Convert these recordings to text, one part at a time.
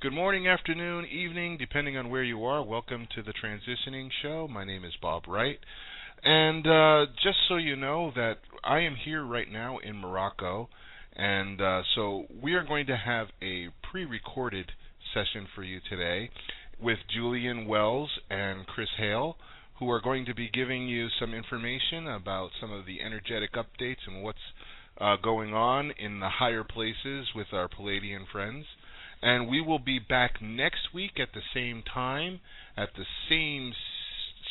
Good morning, afternoon, evening, depending on where you are. Welcome to the Transitioning Show. My name is Bob Wright. And just so you know that I am here right now in Morocco. And so we are going to have a pre-recorded session for you today with Julian Wells and Chris Hale, who are going to be giving you some information about some of the energetic updates and what's going on in the higher places with our Palladian friends. And we will be back next week at the same time, at the same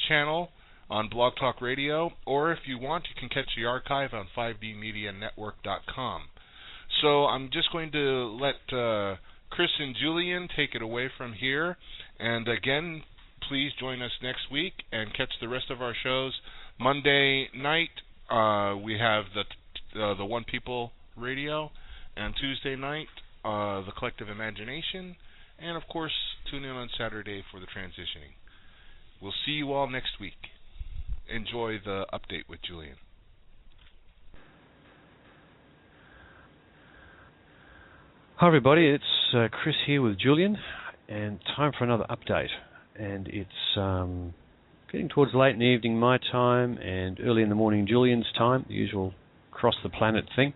channel on Blog Talk Radio, or if you want, you can catch the archive on 5dmedianetwork.com. So I'm just going to let Chris and Julian take it away from here. And again, please join us next week and catch the rest of our shows. Monday night, we have the One People Radio, and Tuesday night, the Collective Imagination, and of course, tune in on Saturday for the Transitioning. We'll see you all next week. Enjoy the update with Julian. Hi everybody, it's Chris here with Julian, and time for another update. And it's getting towards late in the evening my time, and early in the morning Julian's time, the usual cross the planet thing.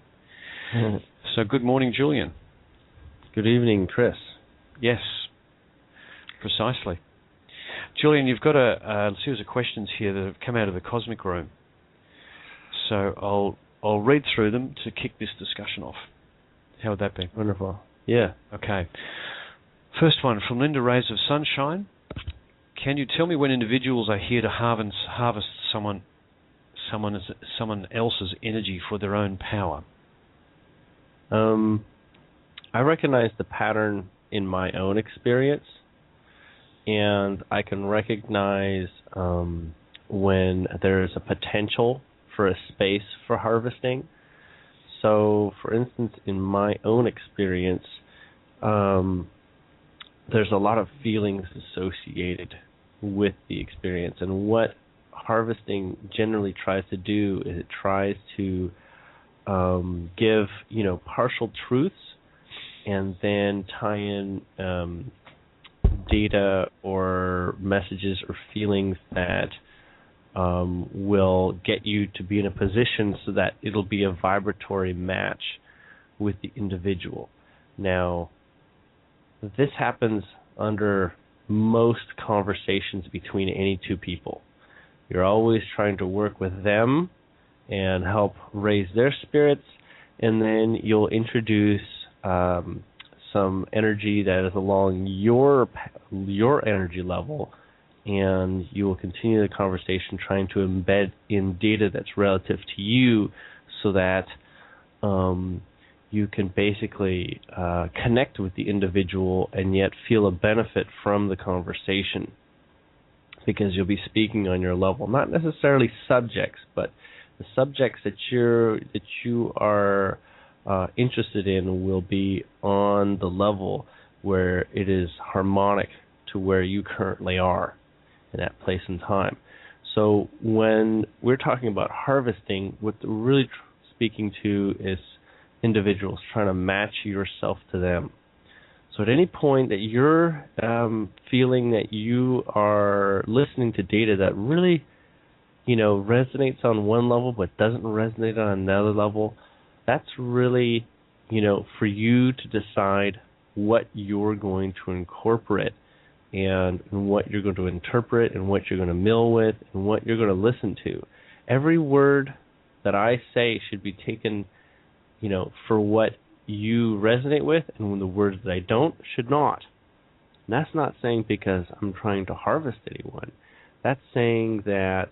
So good morning, Julian. Good evening, Chris. Yes, precisely. Julian, you've got a series of questions here that have come out of the Cosmic Room. So I'll read through them to kick this discussion off. How would that be? Wonderful. Yeah. Okay. First one, from Linda Rays of Sunshine. Can you tell me when individuals are here to harvest someone else's energy for their own power? I recognize the pattern in my own experience, and I can recognize when there's a potential for a space for harvesting. So, for instance, in my own experience, there's a lot of feelings associated with the experience, and what harvesting generally tries to do is it tries to give, partial truths, and then tie in data or messages or feelings that will get you to be in a position so that it'll be a vibratory match with the individual. Now, this happens under most conversations between any two people. You're always trying to work with them and help raise their spirits, and then you'll introduce some energy that is along your energy level, and you will continue the conversation trying to embed in data that's relative to you so that you can basically connect with the individual and yet feel a benefit from the conversation, because you'll be speaking on your level. Not necessarily subjects, but the subjects that you are interested in will be on the level where it is harmonic to where you currently are in that place and time. So when we're talking about harvesting, what we're really speaking to is individuals, trying to match yourself to them. So at any point that you're feeling that you are listening to data that really, resonates on one level but doesn't resonate on another level, that's really, for you to decide what you're going to incorporate and what you're going to interpret and what you're going to mill with and what you're going to listen to. Every word that I say should be taken, for what you resonate with, and the words that I don't should not. And that's not saying because I'm trying to harvest anyone. That's saying that,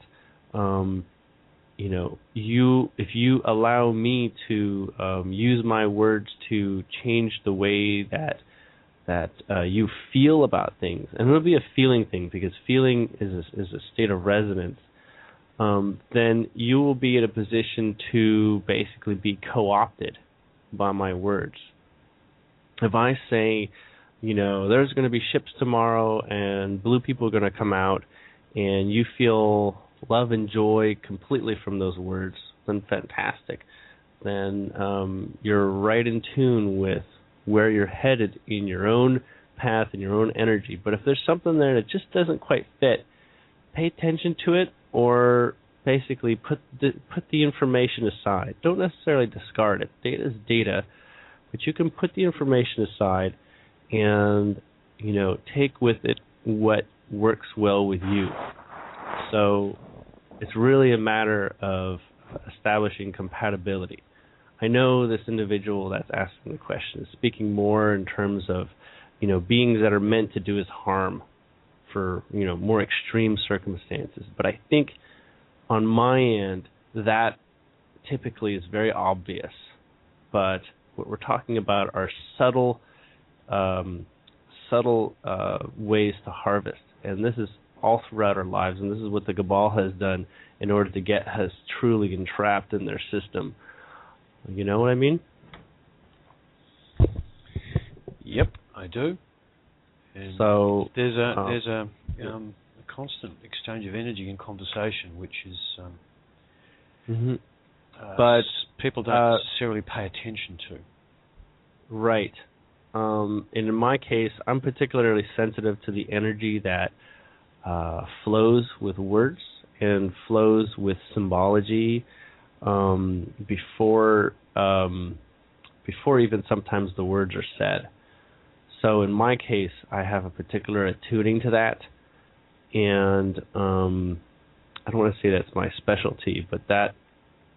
if you allow me to use my words to change the way that you feel about things, and it'll be a feeling thing because feeling is a state of resonance, then you will be in a position to basically be co-opted by my words. If I say, there's going to be ships tomorrow and blue people are going to come out, and you feel love and joy completely from those words, then fantastic. Then you're right in tune with where you're headed in your own path and your own energy. But if there's something there that just doesn't quite fit, pay attention to it, or basically put the information aside. Don't necessarily discard it. Data is data, but you can put the information aside and, take with it what works well with you. So it's really a matter of establishing compatibility. I know this individual that's asking the question is speaking more in terms of, beings that are meant to do us harm for, more extreme circumstances. But I think on my end, that typically is very obvious. But what we're talking about are subtle ways to harvest. And this is all throughout our lives, and this is what the Cabal has done in order to get us truly entrapped in their system. You know what I mean? Yep, I do. And so there's a constant exchange of energy and conversation, which is but people don't necessarily pay attention to. Right. And in my case, I'm particularly sensitive to the energy that flows with words and flows with symbology before even sometimes the words are said. So in my case, I have a particular attuning to that, and I don't want to say that's my specialty, but that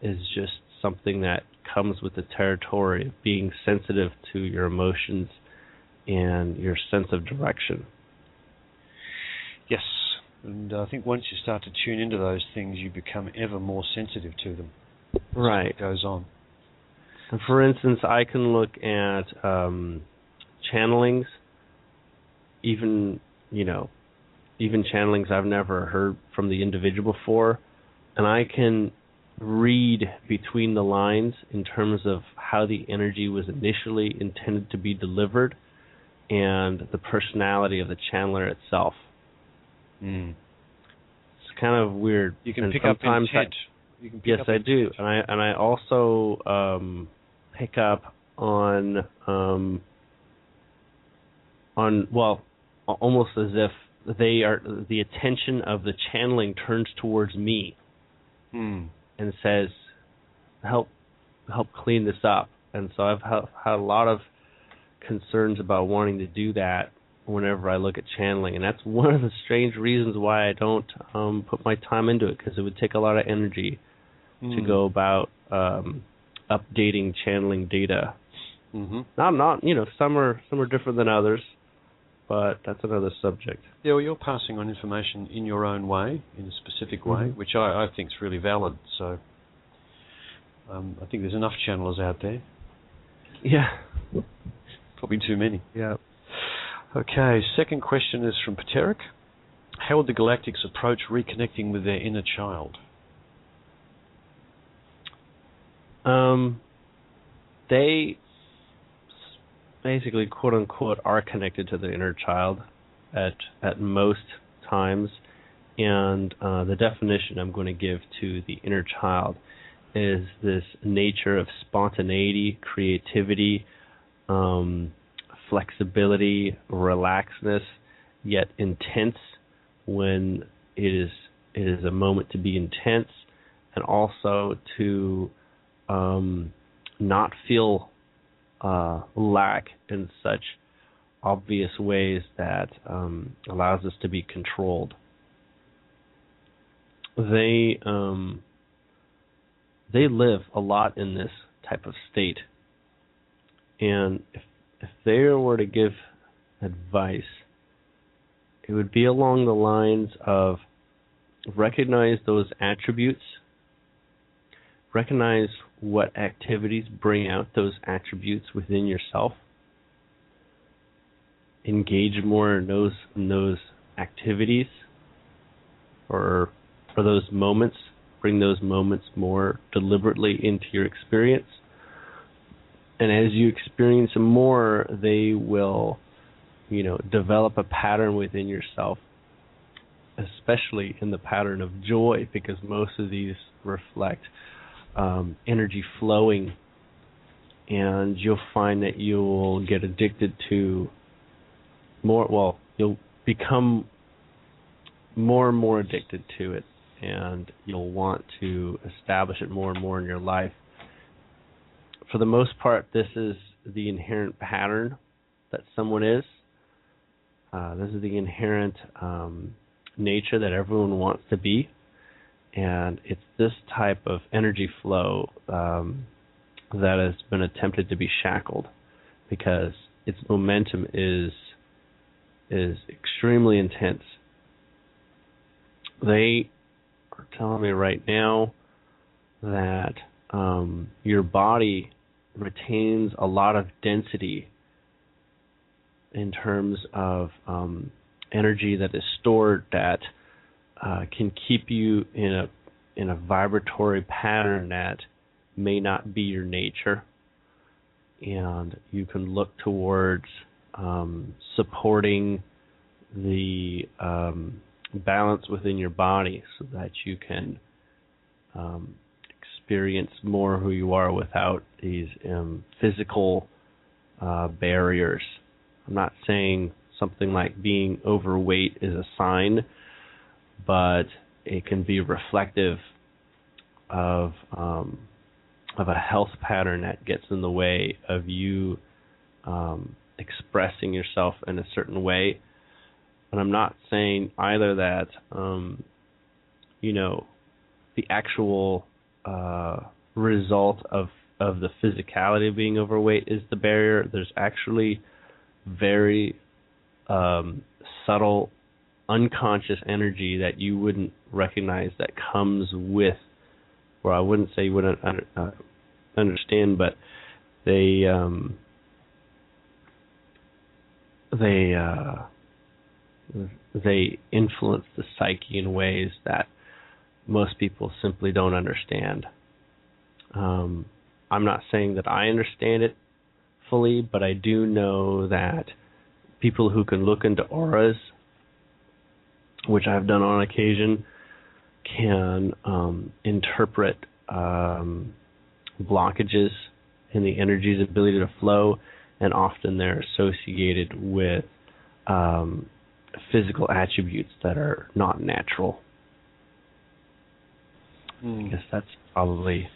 is just something that comes with the territory of being sensitive to your emotions and your sense of direction. Yes, and I think once you start to tune into those things, you become ever more sensitive to them. Right. As it goes on. And for instance, I can look at channelings, even channelings I've never heard from the individual before, and I can read between the lines in terms of how the energy was initially intended to be delivered and the personality of the channeler itself. Mm. It's kind of weird. You can pick up intent. Yes, I do, and I also pick up on almost as if the attention of the channeling turns towards me and says, help clean this up. And so I've had a lot of concerns about wanting to do that whenever I look at channeling, and that's one of the strange reasons why I don't put my time into it, because it would take a lot of energy to go about updating channeling data. Mm-hmm. Not some are different than others, but that's another subject. Yeah, well, you're passing on information in your own way, in a specific way, which I think is really valid. So I think there's enough channelers out there. Yeah. Probably too many. Yeah. Okay, second question is from Pateric. How would the Galactics approach reconnecting with their inner child? They basically, quote unquote, are connected to the inner child at most times, and the definition I'm going to give to the inner child is this nature of spontaneity, creativity, flexibility, relaxedness, yet intense when it is a moment to be intense, and also to not feel lack in such obvious ways that allows us to be controlled. They live a lot in this type of state, and if they were to give advice, it would be along the lines of recognize those attributes, recognize what activities bring out those attributes within yourself, engage more in those activities or for those moments, bring those moments more deliberately into your experience. And as you experience them more, they will, develop a pattern within yourself, especially in the pattern of joy, because most of these reflect energy flowing, and you'll find that you'll get addicted to you'll become more and more addicted to it, and you'll want to establish it more and more in your life. For the most part, this is the inherent pattern that someone is. This is the inherent nature that everyone wants to be, and it's this type of energy flow that has been attempted to be shackled, because its momentum is extremely intense. They are telling me right now that your body retains a lot of density in terms of energy that is stored that can keep you in a vibratory pattern that may not be your nature, and you can look towards supporting the balance within your body so that you can experience more who you are without these physical barriers. I'm not saying something like being overweight is a sign, but it can be reflective of a health pattern that gets in the way of you expressing yourself in a certain way. And I'm not saying either that the actual result of the physicality of being overweight is the barrier. There's actually very subtle, unconscious energy that you wouldn't recognize that comes with, or I wouldn't say you wouldn't understand, but they influence the psyche in ways that most people simply don't understand. I'm not saying that I understand it fully, but I do know that people who can look into auras, which I've done on occasion, can interpret blockages in the energy's ability to flow, and often they're associated with physical attributes that are not natural. I guess that's probably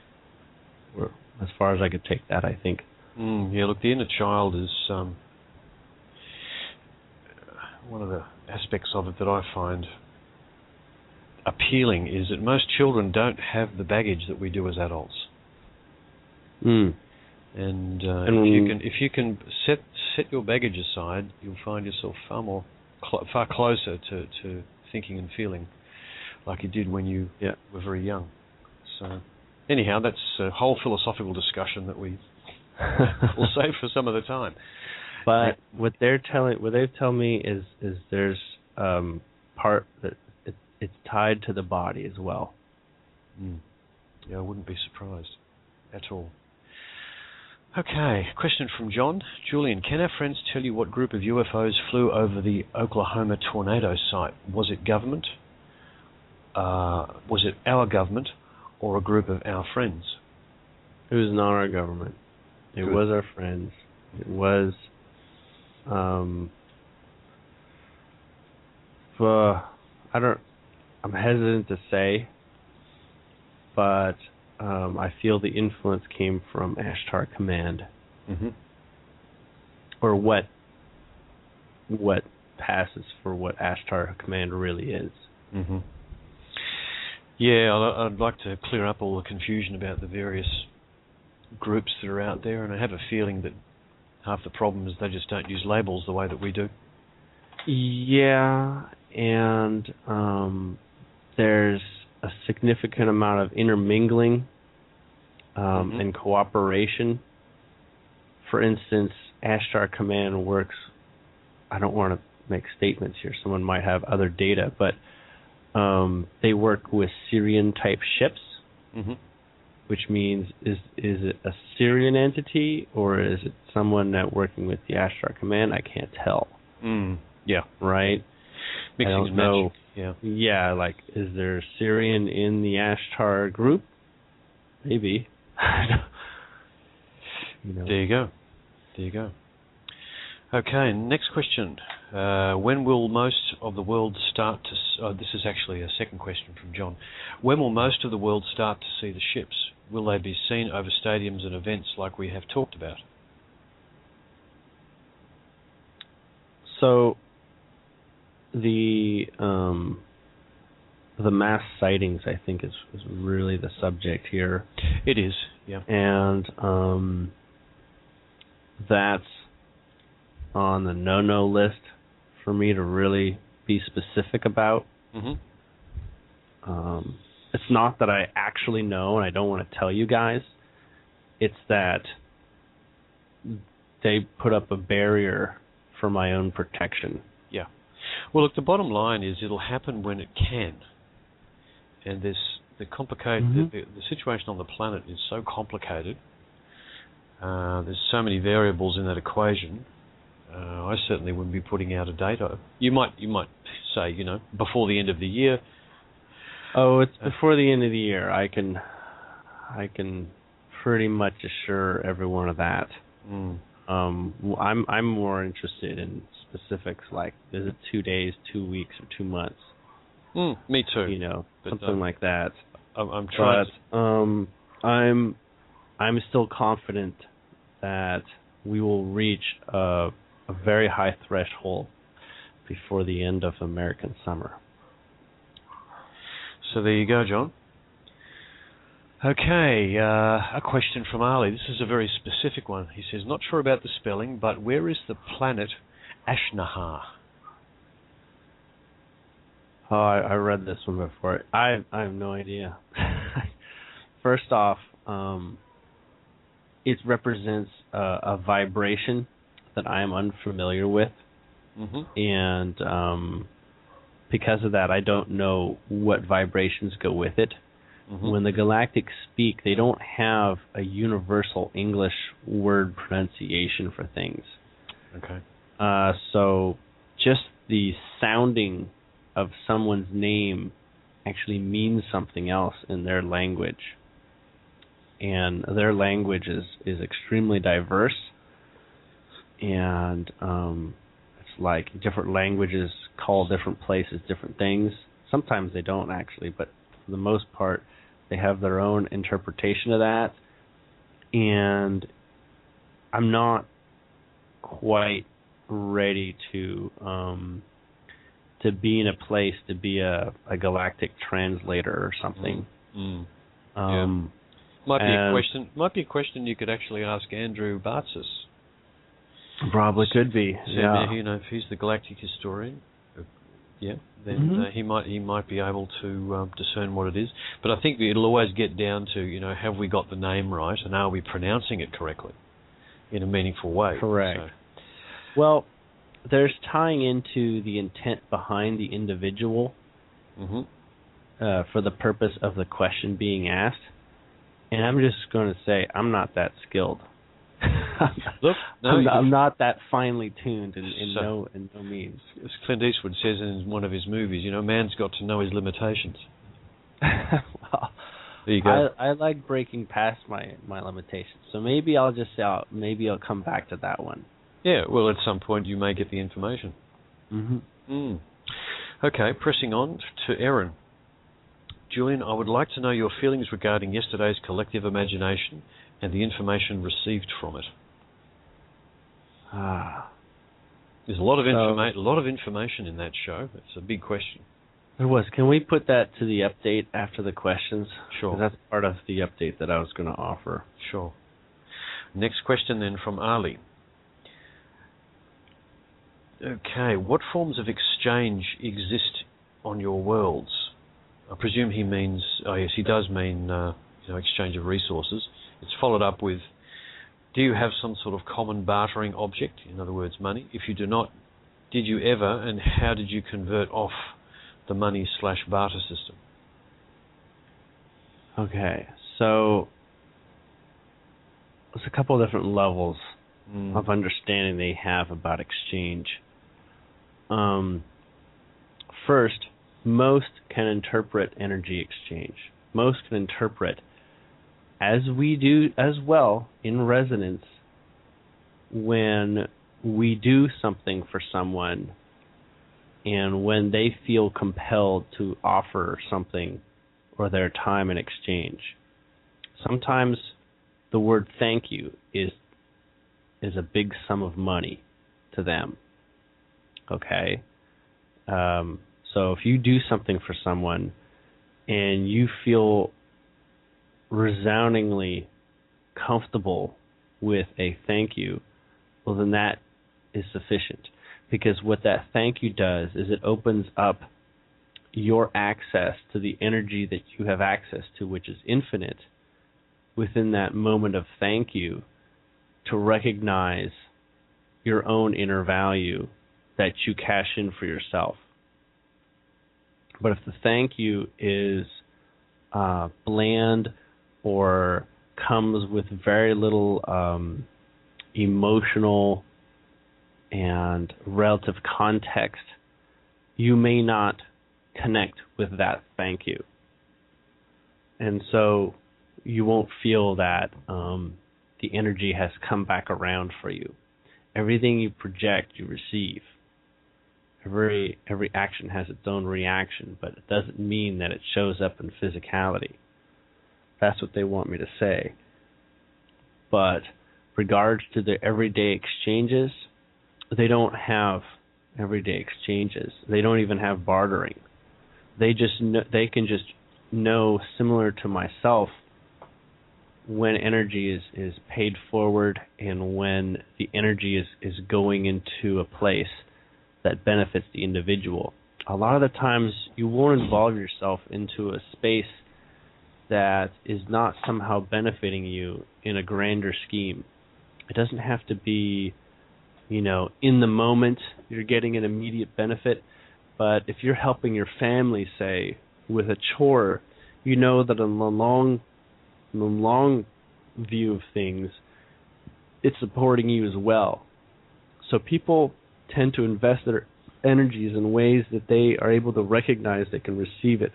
as far as I could take that, I think. Yeah, look, the inner child is one of the aspects of it that I find appealing, is that most children don't have the baggage that we do as adults. And if you can set your baggage aside, you'll find yourself far closer to thinking and feeling like you did when you were very young. So anyhow, that's a whole philosophical discussion that we will save for some other time. But what they've told me is there's part that it's tied to the body as well. Yeah, I wouldn't be surprised at all. Okay, question from John. Julian, can our friends tell you what group of UFOs flew over the Oklahoma tornado site? Was it government? Was it our government, or a group of our friends? It was not our government. It was our friends. It was I'm hesitant to say, but I feel the influence came from Ashtar Command. Or what passes for what Ashtar Command really is. Yeah, I'd like to clear up all the confusion about the various groups that are out there, and I have a feeling that half the problem is they just don't use labels the way that we do. Yeah, and there's a significant amount of intermingling and cooperation. For instance, Ashtar Command works, I don't want to make statements here, someone might have other data, but they work with Syrian-type ships, which means is it a Syrian entity, or is it someone that working with the Ashtar Command? I can't tell. Yeah. Right? Mixing I don't and know. matching. Yeah, like, is there Syrian in the Ashtar group? Maybe. There you go. Okay, next question. When will most of the world start to... this is actually a second question from John. When will most of the world start to see the ships? Will they be seen over stadiums and events like we have talked about? So the mass sightings, I think, is really the subject here. It is, yeah. And that's on the no-no list for me to really be specific about. Mm-hmm. It's not that I actually know and I don't want to tell you guys. It's that they put up a barrier for my own protection. Yeah. Well, look, the bottom line is it'll happen when it can. And there's the complicated... The situation on the planet is so complicated. There's so many variables in that equation. I certainly wouldn't be putting out a date. You might say, before the end of the year. Oh, it's before the end of the year. I can pretty much assure everyone of that. Mm. I'm more interested in specifics, like is it 2 days, 2 weeks, or 2 months? Me too. But, something like that. I'm trying. But I'm still confident that we will reach a very high threshold before the end of American summer. So there you go, John. Okay, a question from Ali. This is a very specific one. He says, not sure about the spelling, but where is the planet Ashnahar? Oh, I read this one before. I have no idea. First off, it represents a vibration that I am unfamiliar with. Mm-hmm. And because of that, I don't know what vibrations go with it. Mm-hmm. When the Galactics speak, they don't have a universal English word pronunciation for things. Okay. So just the sounding of someone's name actually means something else in their language. And their language is extremely diverse. And it's like different languages call different places different things. Sometimes they don't actually, but for the most part, they have their own interpretation of that. And I'm not quite ready to be in a place to be a galactic translator or something. Might be a question you could actually ask Andrew Bartzis. Probably could be. So, if he's the galactic historian, then he might be able to discern what it is. But I think it'll always get down to have we got the name right and are we pronouncing it correctly in a meaningful way? Correct. So. Well, there's tying into the intent behind the individual for the purpose of the question being asked. And I'm just going to say I'm not that skilled. Look, I'm not that finely tuned in no means. As Clint Eastwood says in one of his movies, man's got to know his limitations. Well, there you go. I like breaking past my limitations. So maybe I'll just say maybe I'll come back to that one. Yeah, well, at some point you may get the information. Okay, pressing on to Erin. Julian, I would like to know your feelings regarding yesterday's collective imagination and the information received from it. There's a lot of information in that show. It's a big question. There was. Can we put that to the update after the questions? Sure. That's part of the update that I was going to offer. Sure. Next question then from Ali. Okay, what forms of exchange exist on your worlds? I presume he means, he does mean, exchange of resources. It's followed up with, do you have some sort of common bartering object, in other words, money? If you do not, did you ever, and how did you convert off the money/barter system? Okay, so there's a couple of different levels of understanding they have about exchange. First, most can interpret energy exchange. Most can interpret, as we do as well in resonance, when we do something for someone and when they feel compelled to offer something or their time in exchange. Sometimes the word thank you is a big sum of money to them. Okay? So if you do something for someone and you feel resoundingly comfortable with a thank you, well, then that is sufficient. Because what that thank you does is it opens up your access to the energy that you have access to, which is infinite, within that moment of thank you, to recognize your own inner value that you cash in for yourself. But if the thank you is bland or comes with very little emotional and relative context, you may not connect with that thank you. And so you won't feel that the energy has come back around for you. Everything you project, you receive. Every action has its own reaction, but it doesn't mean that it shows up in physicality. That's what they want me to say. But regards to the everyday exchanges, they don't have everyday exchanges. They don't even have bartering. They can just know, similar to myself, when energy is paid forward and when the energy is going into a place that benefits the individual. A lot of the times you won't involve yourself into a space that is not somehow benefiting you in a grander scheme. It doesn't have to be, in the moment you're getting an immediate benefit, but if you're helping your family, say, with a chore, you know that in the long view of things, it's supporting you as well. So people tend to invest their energies in ways that they are able to recognize they can receive it.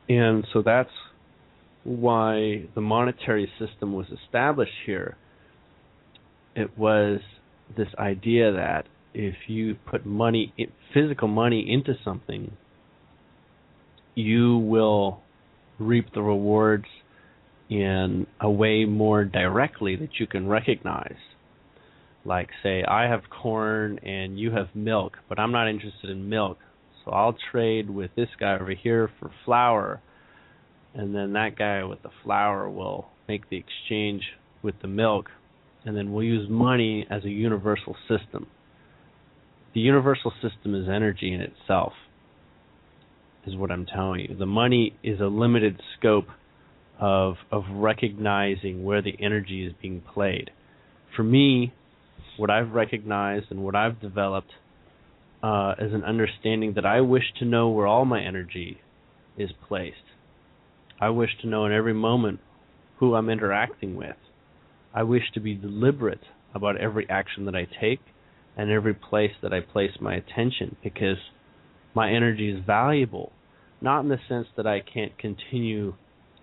And so that's why the monetary system was established here. It was this idea that if you put money, physical money into something, you will reap the rewards in a way more directly that you can recognize. Like, say, I have corn and you have milk, but I'm not interested in milk, so I'll trade with this guy over here for flour, and then that guy with the flour will make the exchange with the milk, and then we'll use money as a universal system. The universal system is energy in itself, is what I'm telling you. The money is a limited scope of recognizing where the energy is being played. For me, what I've recognized and what I've developed is an understanding that I wish to know where all my energy is placed. I wish to know in every moment who I'm interacting with. I wish to be deliberate about every action that I take and every place that I place my attention, because my energy is valuable, not in the sense that I can't continue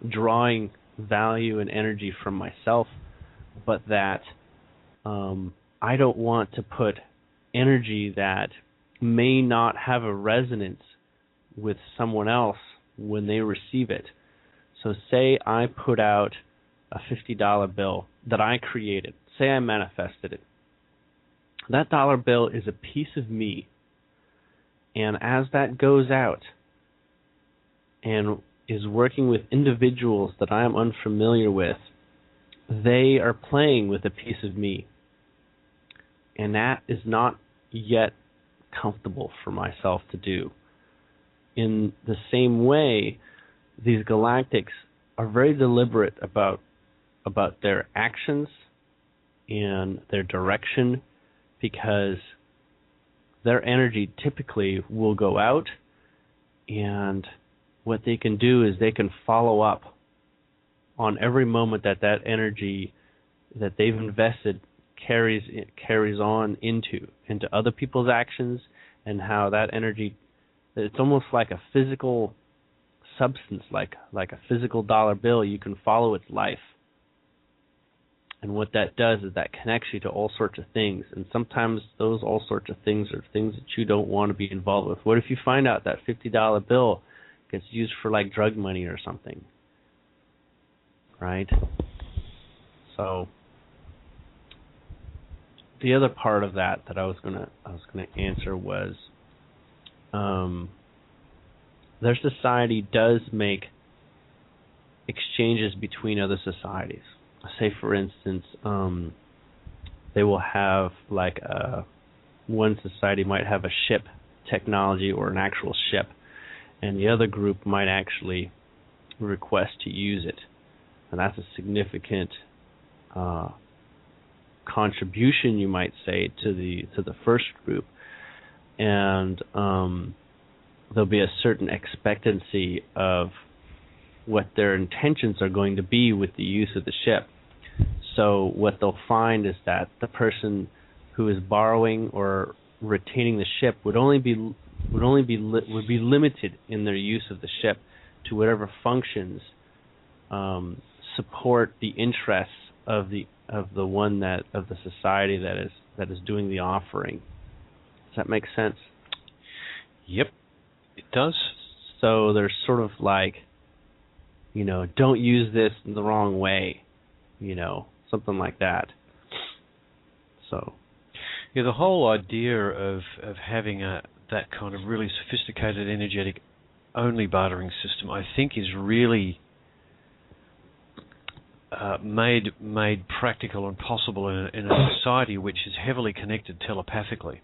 drawing value and energy from myself, but that I don't want to put energy that may not have a resonance with someone else when they receive it. So say I put out a $50 bill that I created. Say I manifested it. That dollar bill is a piece of me. And as that goes out and is working with individuals that I am unfamiliar with, they are playing with a piece of me. And that is not yet comfortable for myself to do. In the same way, these galactics are very deliberate about their actions and their direction, because their energy typically will go out, and what they can do is they can follow up on every moment that energy that they've invested carries on into other people's actions, and how that energy, it's almost like a physical substance, like a physical dollar bill. You can follow its life. And what that does is that connects you to all sorts of things. And sometimes those all sorts of things are things that you don't want to be involved with. What if you find out that $50 bill gets used for like drug money or something? Right? So the other part of that I was gonna answer was their society does make exchanges between other societies. Say, for instance, they will have like one society might have a ship technology or an actual ship, and the other group might actually request to use it, and that's a significant contribution, you might say, to the first group, and there'll be a certain expectancy of what their intentions are going to be with the use of the ship. So what they'll find is that the person who is borrowing or retaining the ship would be limited in their use of the ship to whatever functions support the interests of the society that is doing the offering. Does that make sense? Yep, it does. So there's sort of like, don't use this in the wrong way, something like that. So, yeah, the whole idea of having that kind of really sophisticated, energetic, only bartering system, I think, is really made practical and possible in a society which is heavily connected telepathically.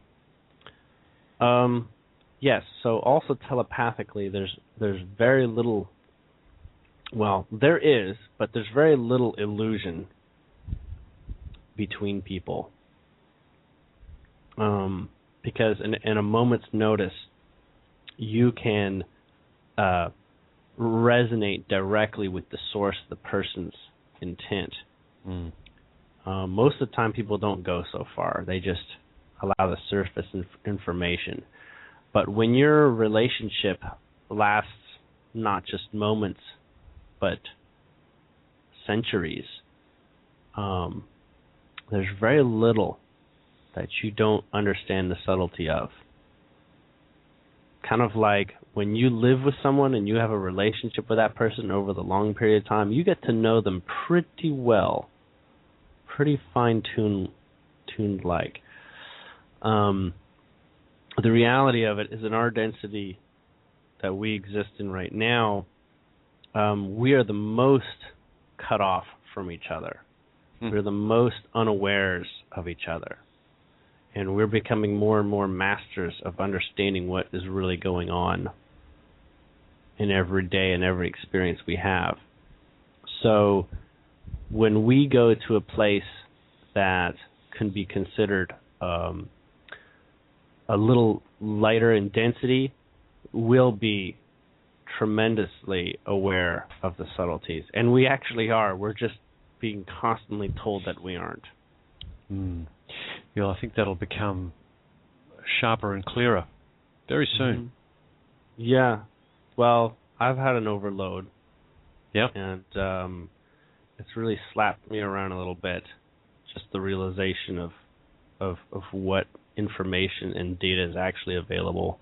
Yes. So also telepathically, there's very little. Well, there is, but there's very little illusion between people. Because in a moment's notice, you can resonate directly with the source of the person's intent. Most of the time, people don't go so far. They just allow the surface information. But when your relationship lasts not just moments, but centuries, there's very little that you don't understand the subtlety of. Kind of like when you live with someone and you have a relationship with that person over the long period of time, you get to know them pretty well, pretty fine-tuned like. The reality of it is, in our density that we exist in right now, we are the most cut off from each other. We're the most unawares of each other. And we're becoming more and more masters of understanding what is really going on in every day and every experience we have. So when we go to a place that can be considered a little lighter in density, we'll be tremendously aware of the subtleties. And we actually are. We're just being constantly told that we aren't. Yeah, I think that'll become sharper and clearer very soon. Yeah. Well, I've had an overload. Yeah. And it's really slapped me around a little bit. Just the realization of what information and data is actually available.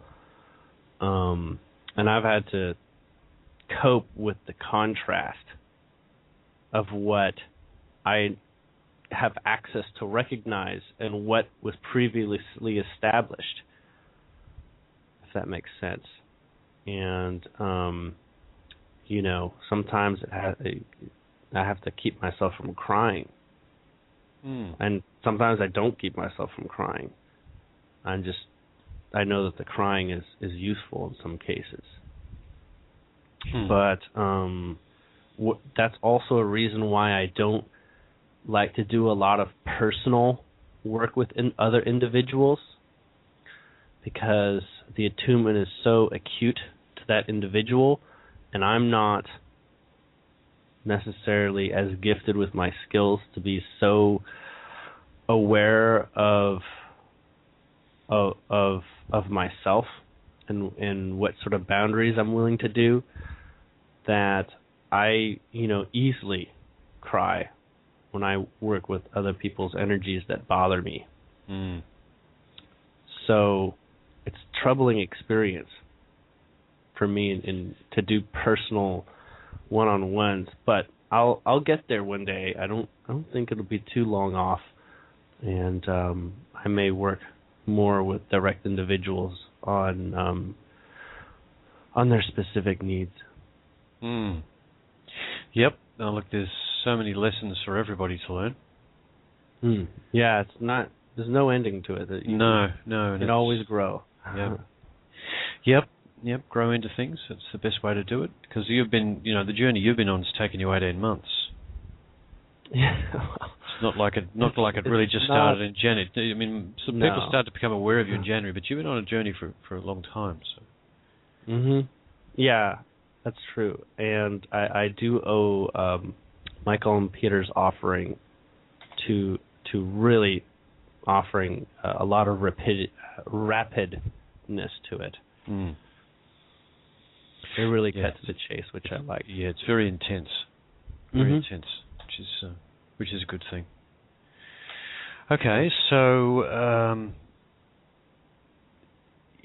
And I've had to cope with the contrast of what I have access to recognize and what was previously established, if that makes sense. And, sometimes I have to keep myself from crying. And sometimes I don't keep myself from crying. I know that the crying is useful in some cases. But that's also a reason why I don't like to do a lot of personal work with other individuals, because the attunement is so acute to that individual, and I'm not necessarily as gifted with my skills to be so aware of myself and what sort of boundaries I'm willing to do, that I easily cry when I work with other people's energies that bother me. Mm. So it's a troubling experience for me in to do personal one-on-ones, but I'll get there one day. I don't think it'll be too long off, and I may work more with direct individuals on their specific needs. Mm. Yep. Now look, there's so many lessons for everybody to learn. Yeah, it's not. There's no ending to it. No. You can always grow. Yeah. Yep. Grow into things. That's the best way to do it. Because you've been, the journey you've been on has taken you 18 months. Yeah. It's not like it really just started in January. I mean, some people start to become aware of you in January, but you've been on a journey for a long time. So. Yeah, that's true. And I do owe Michael and Peter's offering to really offering a lot of rapidness to it. Mm. They really cut to the chase, which I like. Yeah, it's very intense. Very intense, which is a good thing. Okay, so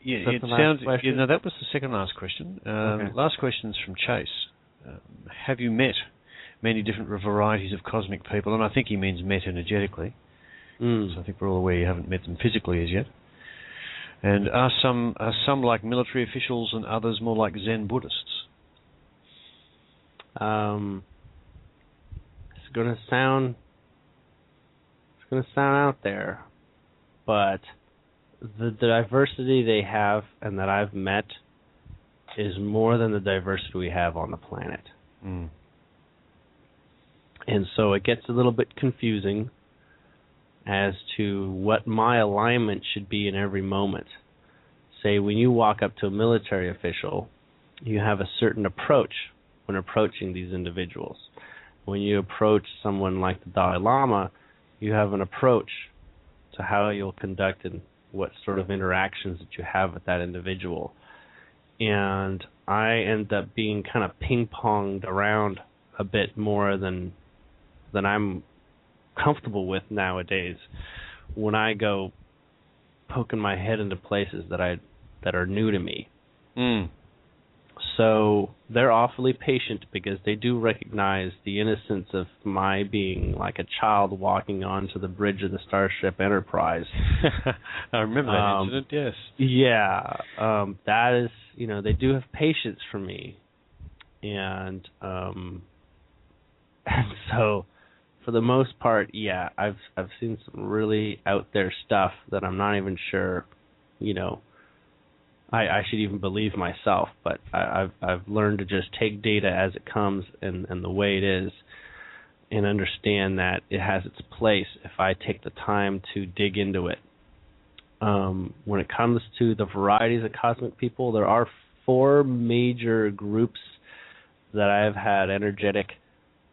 it sounds. That was the second last question. Okay. Last question's from Chase. Have you met many different varieties of cosmic people? And I think he means met energetically. So I think we're all aware you haven't met them physically as yet. And are some like military officials and others more like Zen Buddhists? It's gonna sound out there, but the diversity they have and that I've met is more than the diversity we have on the planet. Mm. And so it gets a little bit confusing as to what my alignment should be in every moment. Say, when you walk up to a military official, you have a certain approach when approaching these individuals. When you approach someone like the Dalai Lama, you have an approach to how you'll conduct and what sort of interactions that you have with that individual. And I end up being kind of ping-ponged around a bit more than I'm comfortable with nowadays when I go poking my head into places that are new to me. So they're awfully patient because they do recognize the innocence of my being like a child walking onto the bridge of the Starship Enterprise. I remember that incident, yes. Yeah, that is, they do have patience for me. And so for the most part, yeah, I've seen some really out there stuff that I'm not even sure, I should even believe myself. But I've learned to just take data as it comes and the way it is, and understand that it has its place if I take the time to dig into it. When it comes to the varieties of cosmic people, there are 4 major groups that I've had energetic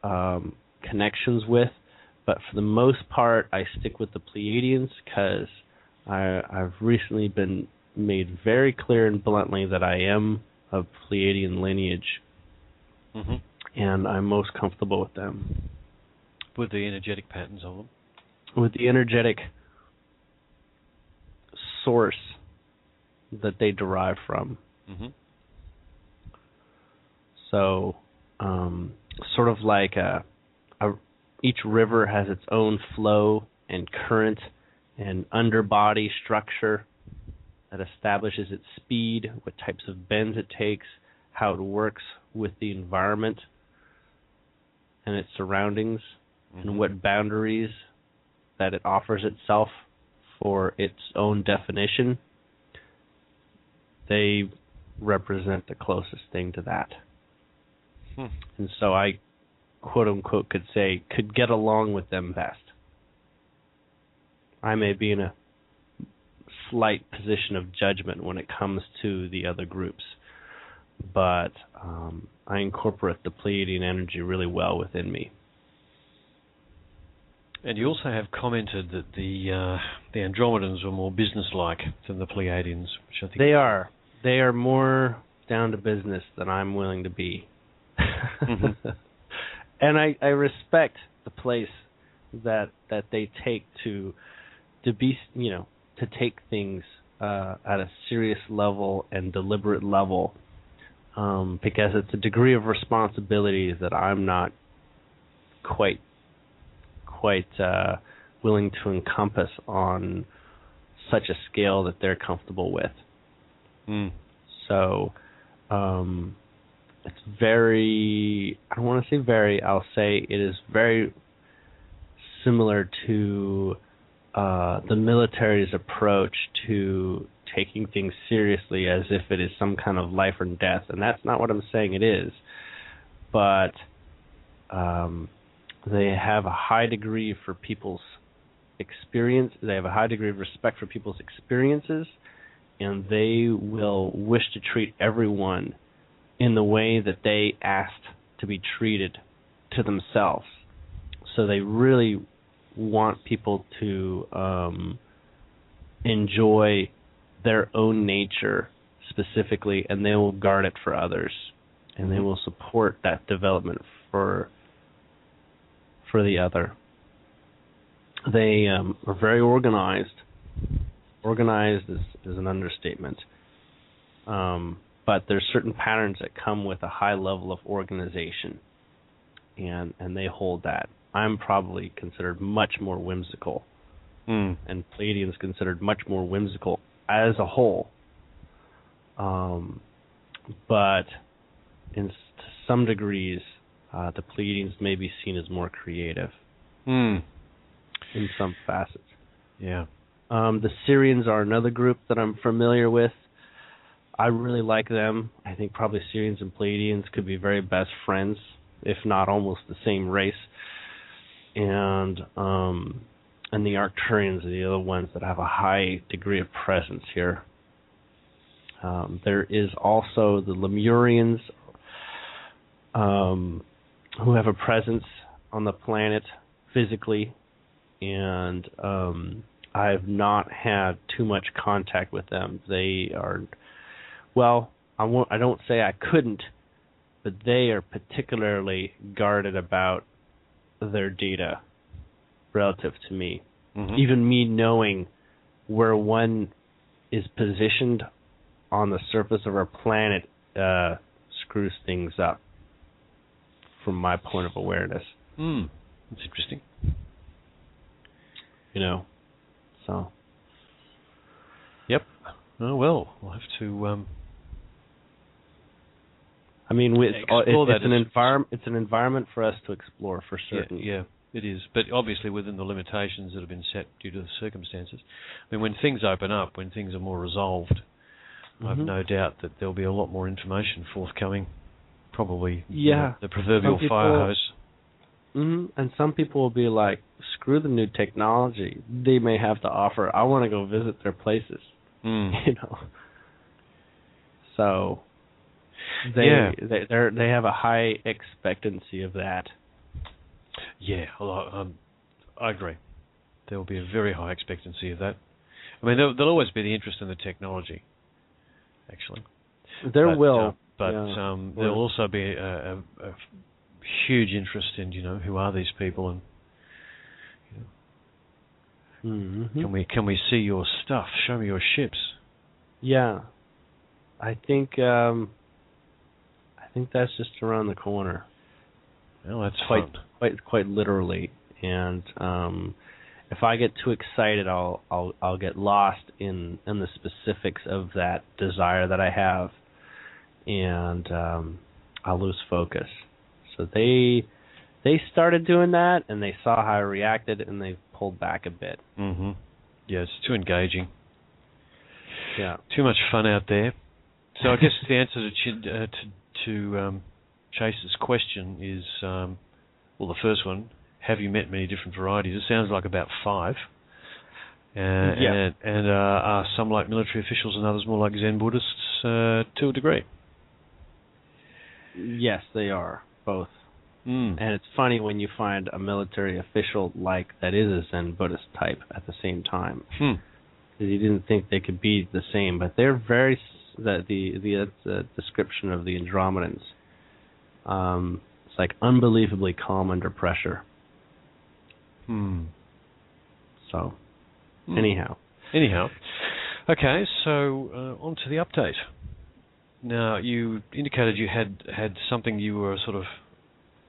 connections with, but for the most part I stick with the Pleiadians because I've recently been made very clear and bluntly that I am of Pleiadian lineage, and I'm most comfortable with them. With the energetic patterns of them? With the energetic source that they derive from. So, sort of like each river has its own flow and current and underbody structure that establishes its speed, what types of bends it takes, how it works with the environment and its surroundings, and what boundaries that it offers itself for its own definition. They represent the closest thing to that. And so I, quote-unquote, could get along with them best. I may be in a slight position of judgment when it comes to the other groups, but I incorporate the Pleiadian energy really well within me. And you also have commented that the Andromedans are more business-like than the Pleiadians, which I think they are. They are more down to business than I'm willing to be. And I respect the place that they take to be, to take things at a serious level and deliberate level, because it's a degree of responsibility that I'm not quite willing to encompass on such a scale that they're comfortable with. So it's very, I don't want to say very, I'll say it is very similar to the military's approach to taking things seriously as if it is some kind of life or death. And that's not what I'm saying it is. But they have a high degree for people's experience. They have a high degree of respect for people's experiences. And they will wish to treat everyone in the way that they asked to be treated to themselves. So they really want people to enjoy their own nature specifically, and they will guard it for others, and they will support that development for the other. They are very organized. Organized is an understatement. But there's certain patterns that come with a high level of organization, and they hold that. I'm probably considered much more whimsical, and Pleiadians considered much more whimsical as a whole. But to some degrees, the Pleiadians may be seen as more creative in some facets. Yeah. The Sirians are another group that I'm familiar with. I really like them. I think probably Sirians and Pleiadians could be very best friends, if not almost the same race. And the Arcturians are the other ones that have a high degree of presence here. There is also the Lemurians, who have a presence on the planet physically, and I've not had too much contact with them. They are, well, I don't say I couldn't, but they are particularly guarded about their data relative to me. Even me knowing where one is positioned on the surface of our planet screws things up from my point of awareness. That's interesting. So. Yep. Oh well, we'll have to. I mean, it's an environment for us to explore for certain. Yeah, it is. But obviously within the limitations that have been set due to the circumstances. I mean, when things open up, when things are more resolved, I've no doubt that there'll be a lot more information forthcoming. Probably. The proverbial fire hose. And some people will be like, screw the new technology. They may have to offer, I want to go visit their places. So they have a high expectancy of that. Yeah, I agree. There will be a very high expectancy of that. I mean, there'll always be the interest in the technology, actually. There'll also be a huge interest in, who are these people, and can we see your stuff? Show me your ships. Yeah, I think that's just around the corner. Well, that's quite literally. And if I get too excited, I'll get lost in the specifics of that desire that I have, and I'll lose focus. So they started doing that, and they saw how I reacted, and they pulled back a bit. Yeah, it's too engaging. Yeah, too much fun out there. So I guess the answer to Chase's question is, the first one: have you met many different varieties? It sounds like about 5. And are some like military officials and others more like Zen Buddhists to a degree? Yes, they are. Both. And it's funny when you find a military official like that is a Zen Buddhist type at the same time. You didn't think they could be the same, but they're very the description of the Andromedans. It's like unbelievably calm under pressure. So, anyhow. Okay, so on to the update. Now, you indicated you had something you were sort of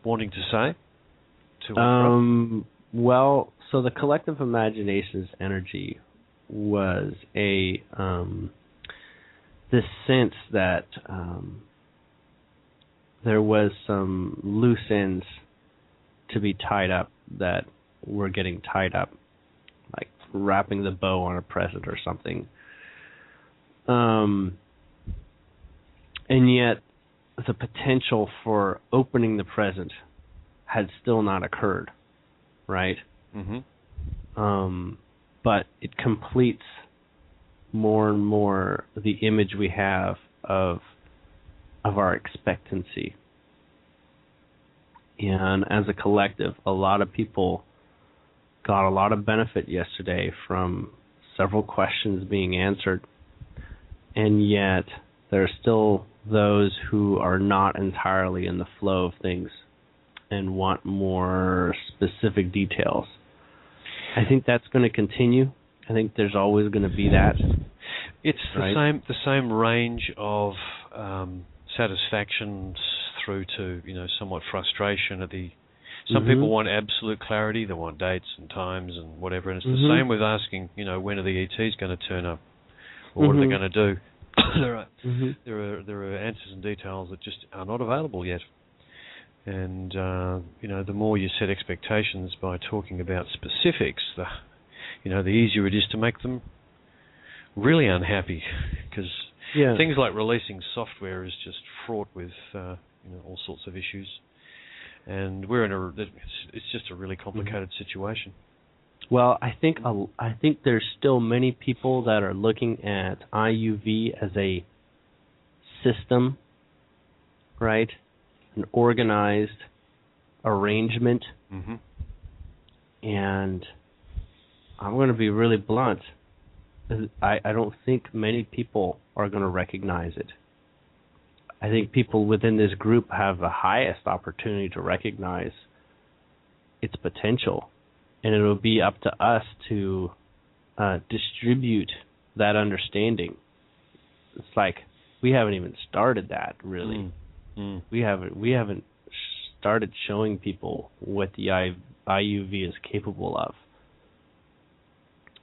wanting to say. Well, so the collective imagination's energy was this sense that there was some loose ends to be tied up that were getting tied up, like wrapping the bow on a present or something. And yet, the potential for opening the present had still not occurred, right? But it completes more and more the image we have of our expectancy. And as a collective, a lot of people got a lot of benefit yesterday from several questions being answered, and yet there are still those who are not entirely in the flow of things and want more specific details. I think that's going to continue. I think there's always going to be that. It's the same range of satisfactions through to somewhat frustration. Some people want absolute clarity. They want dates and times and whatever. And it's the same with asking, when are the ETs going to turn up, or what are they going to do? There are answers and details that just are not available yet. And the more you set expectations by talking about specifics, the easier it is to make them really unhappy, because things like releasing software is just fraught with all sorts of issues, and it's just a really complicated situation. Well, I think there's still many people that are looking at IUV as a system, right? An organized arrangement. And I'm going to be really blunt. I don't think many people are going to recognize it. I think people within this group have the highest opportunity to recognize its potential. And it'll be up to us to distribute that understanding. It's like we haven't even started that, really. We haven't started showing people what the IUV is capable of.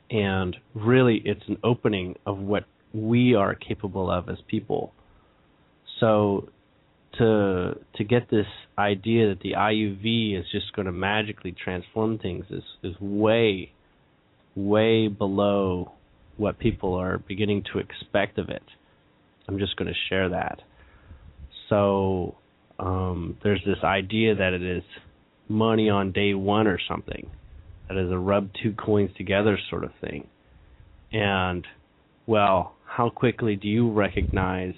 And really, it's an opening of what we are capable of as people. So to get this idea that the IUV is just going to magically transform things is way, way below what people are beginning to expect of it. I'm just going to share that. So there's this idea that it is money on day one or something, that is a rub two coins together sort of thing. And, well, how quickly do you recognize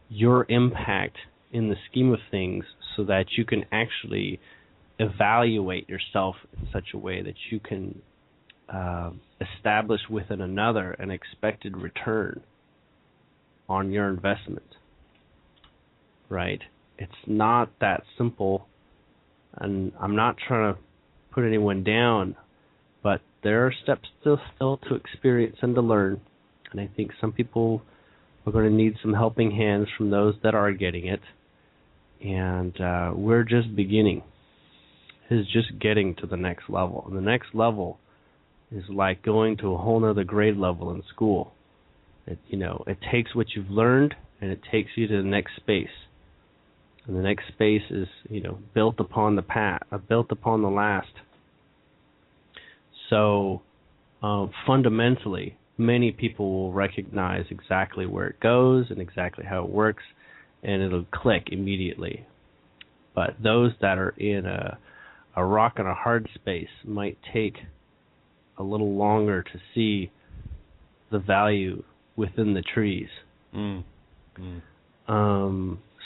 your impact in the scheme of things so that you can actually evaluate yourself in such a way that you can establish within another an expected return on your investment, right? It's not that simple, and I'm not trying to put anyone down, but there are steps still to experience and to learn, and I think some people are going to need some helping hands from those that are getting it, and we're just beginning. It's just getting to the next level, and the next level is like going to a whole other grade level in school. It takes what you've learned and it takes you to the next space. And the next space is, built upon the last. So fundamentally, many people will recognize exactly where it goes and exactly how it works, and it'll click immediately. But those that are in a rock and a hard space might take a little longer to see the value within the trees.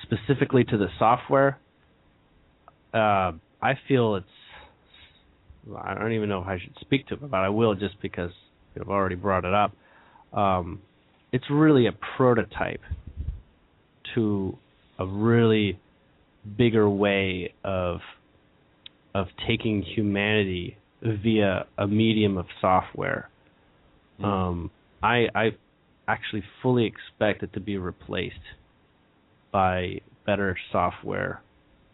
Specifically to the software, I feel I don't even know if I should speak to it, but I will just because I've already brought it up. It's really a prototype to a really bigger way of taking humanity via a medium of software. I actually fully expect it to be replaced by better software.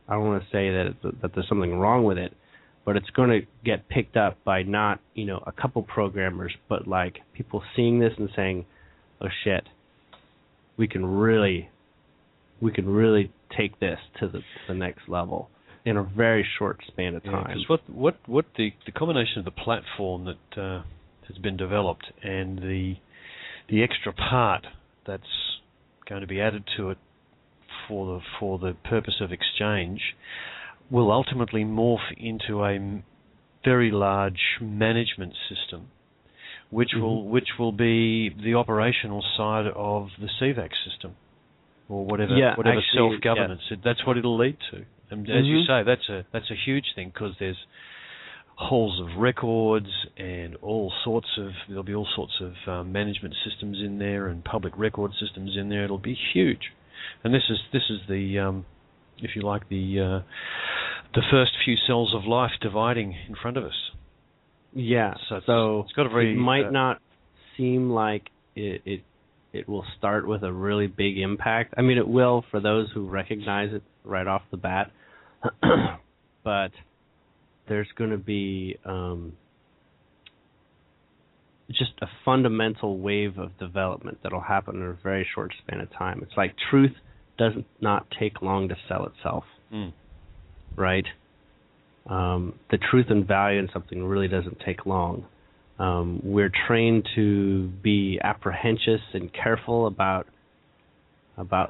I don't want to say that there's something wrong with it, but it's going to get picked up by not, a couple programmers, but like people seeing this and saying, "Oh shit, we can really take this to the next level in a very short span of time." Because what the combination of the platform that has been developed and the extra part that's going to be added to it for the purpose of exchange will ultimately morph into a very large management system, which will be the operational side of the CVAC system, or whatever self-governance. Yeah. That's what it'll lead to. And as you say, that's a huge thing, because there's halls of records and there'll be all sorts of management systems in there and public record systems in there. It'll be huge, and this is the if you like the first few cells of life dividing in front of us. Yeah. So it's got a very it might not seem like it will start with a really big impact. I mean, it will for those who recognize it right off the bat, but there's going to be just a fundamental wave of development that'll happen in a very short span of time. It's like truth does not take long to sell itself, right? The truth and value in something really doesn't take long. We're trained to be apprehensive and careful about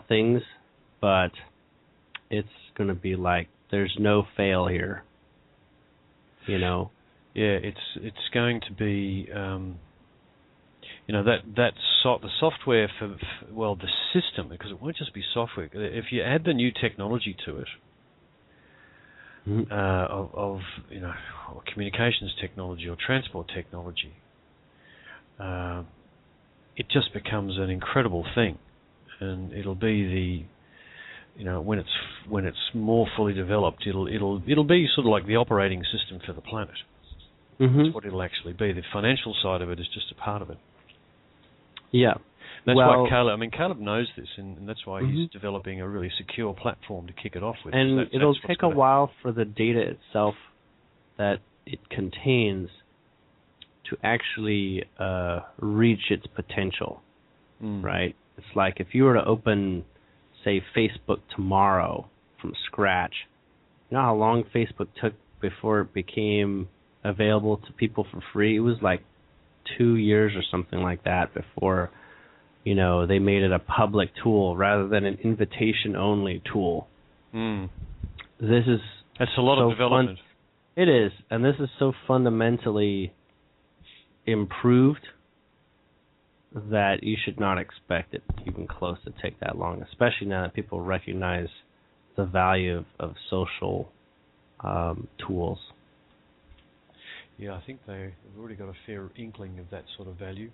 things, but it's going to be like there's no fail here. Yeah, it's going to be the software for the system, because it won't just be software. If you add the new technology to it, of or communications technology or transport technology, it just becomes an incredible thing, and it'll be when it's more fully developed, it'll be sort of like the operating system for the planet. That's what it'll actually be. The financial side of it is just a part of it. Yeah. That's why Caleb knows this, and that's why he's developing a really secure platform to kick it off with. And it'll take a while for the data itself that it contains to actually reach its potential, right? It's like if you were to open, say, Facebook tomorrow from scratch, you know how long Facebook took before it became available to people for free? It was like 2 years or something like that before, they made it a public tool rather than an invitation-only tool. That's a lot of development. It is, and this is so fundamentally improved that you should not expect it even close to take that long, especially now that people recognize the value of social tools. Yeah, I think they've already got a fair inkling of that sort of value.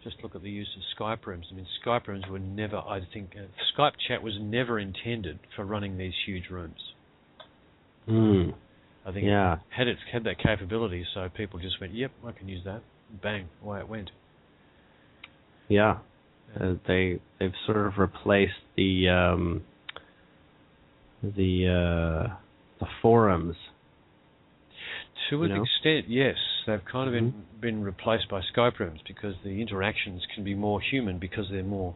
Just look at the use of Skype rooms. I mean, Skype rooms were never, Skype chat was never intended for running these huge rooms. I think it had that capability, so people just went, yep, I can use that. Bang, away it went. Yeah. They've sort of replaced the forums. To an extent, yes. They've kind of been replaced by Skype rooms because the interactions can be more human because they're more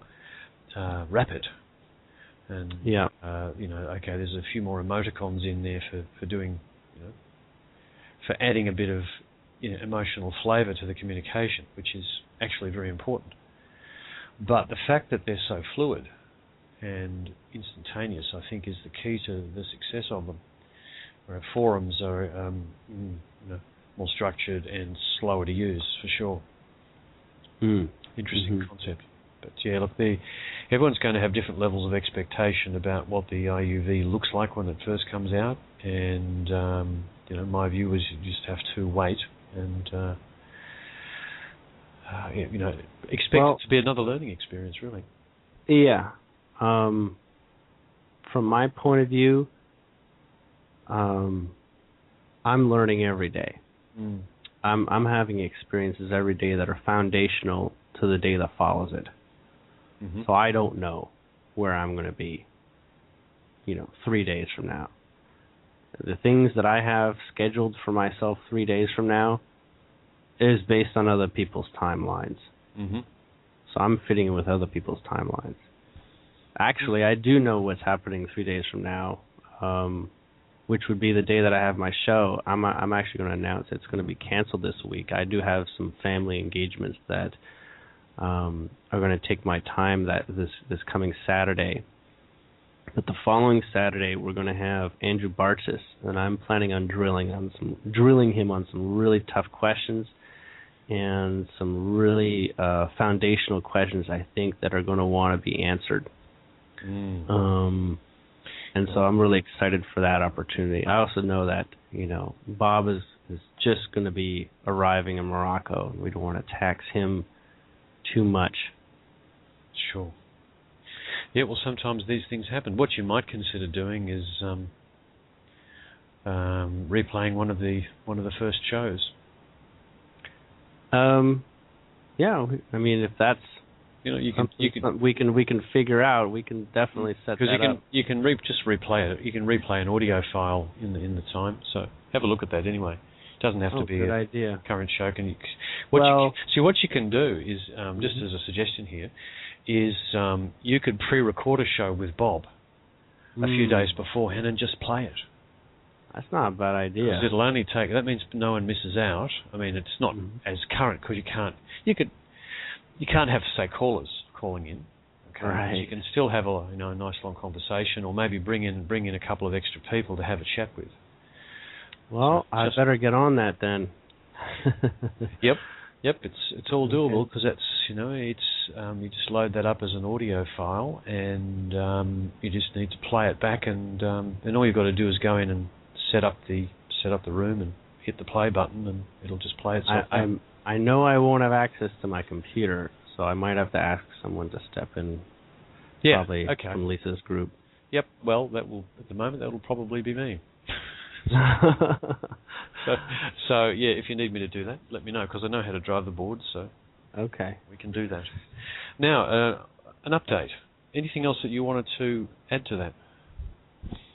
rapid. And there's a few more emoticons in there for doing, for adding a bit of emotional flavour to the communication, which is actually very important. But the fact that they're so fluid and instantaneous, I think, is the key to the success of them. Where forums are more structured and slower to use, for sure. Interesting concept. But yeah, look, everyone's going to have different levels of expectation about what the IUV looks like when it first comes out, and my view is you just have to wait and expect it to be another learning experience, really. Yeah. From my point of view, I'm learning every day. Mm. I'm having experiences every day that are foundational to the day that follows it. Mm-hmm. So I don't know where I'm going to be, 3 days from now. The things that I have scheduled for myself 3 days from now is based on other people's timelines. Mm-hmm. So I'm fitting in with other people's timelines. Actually, I do know what's happening 3 days from now, which would be the day that I have my show. I'm actually going to announce it's going to be canceled this week. I do have some family engagements that are going to take my time this coming Saturday. But the following Saturday, we're going to have Andrew Bartzis, and I'm planning on drilling him on some really tough questions and some really foundational questions I think that are going to want to be answered. And so I'm really excited for that opportunity. I also know that, Bob is just going to be arriving in Morocco, and we don't want to tax him too much. Sure. Yeah, well, sometimes these things happen. What you might consider doing is replaying one of the first shows. Yeah, I mean, if that's we can figure out. We can definitely set that up. You can just replay it. You can replay an audio file in the time. So have a look at that anyway. It doesn't have to be good a idea. Current show. What you can do is just as a suggestion here is you could pre-record a show with Bob a few days beforehand and just play it. That's not a bad idea. Because it'll only take. That means no one misses out. I mean, it's not as current because you can't have, say, callers calling in. Okay? Right. You can still have a nice long conversation, or maybe bring in a couple of extra people to have a chat with. Well, I better get on that then. Yep. It's all doable because that's it's you just load that up as an audio file, and you just need to play it back, and all you've got to do is go in and set up the room and hit the play button, and it'll just play itself. I know I won't have access to my computer, so I might have to ask someone to step in. Yeah, probably okay. From Lisa's group. Yep. Well, at the moment that will probably be me. So yeah, if you need me to do that, let me know because I know how to drive the board. So okay, we can do that. Now, an update. Anything else that you wanted to add to that?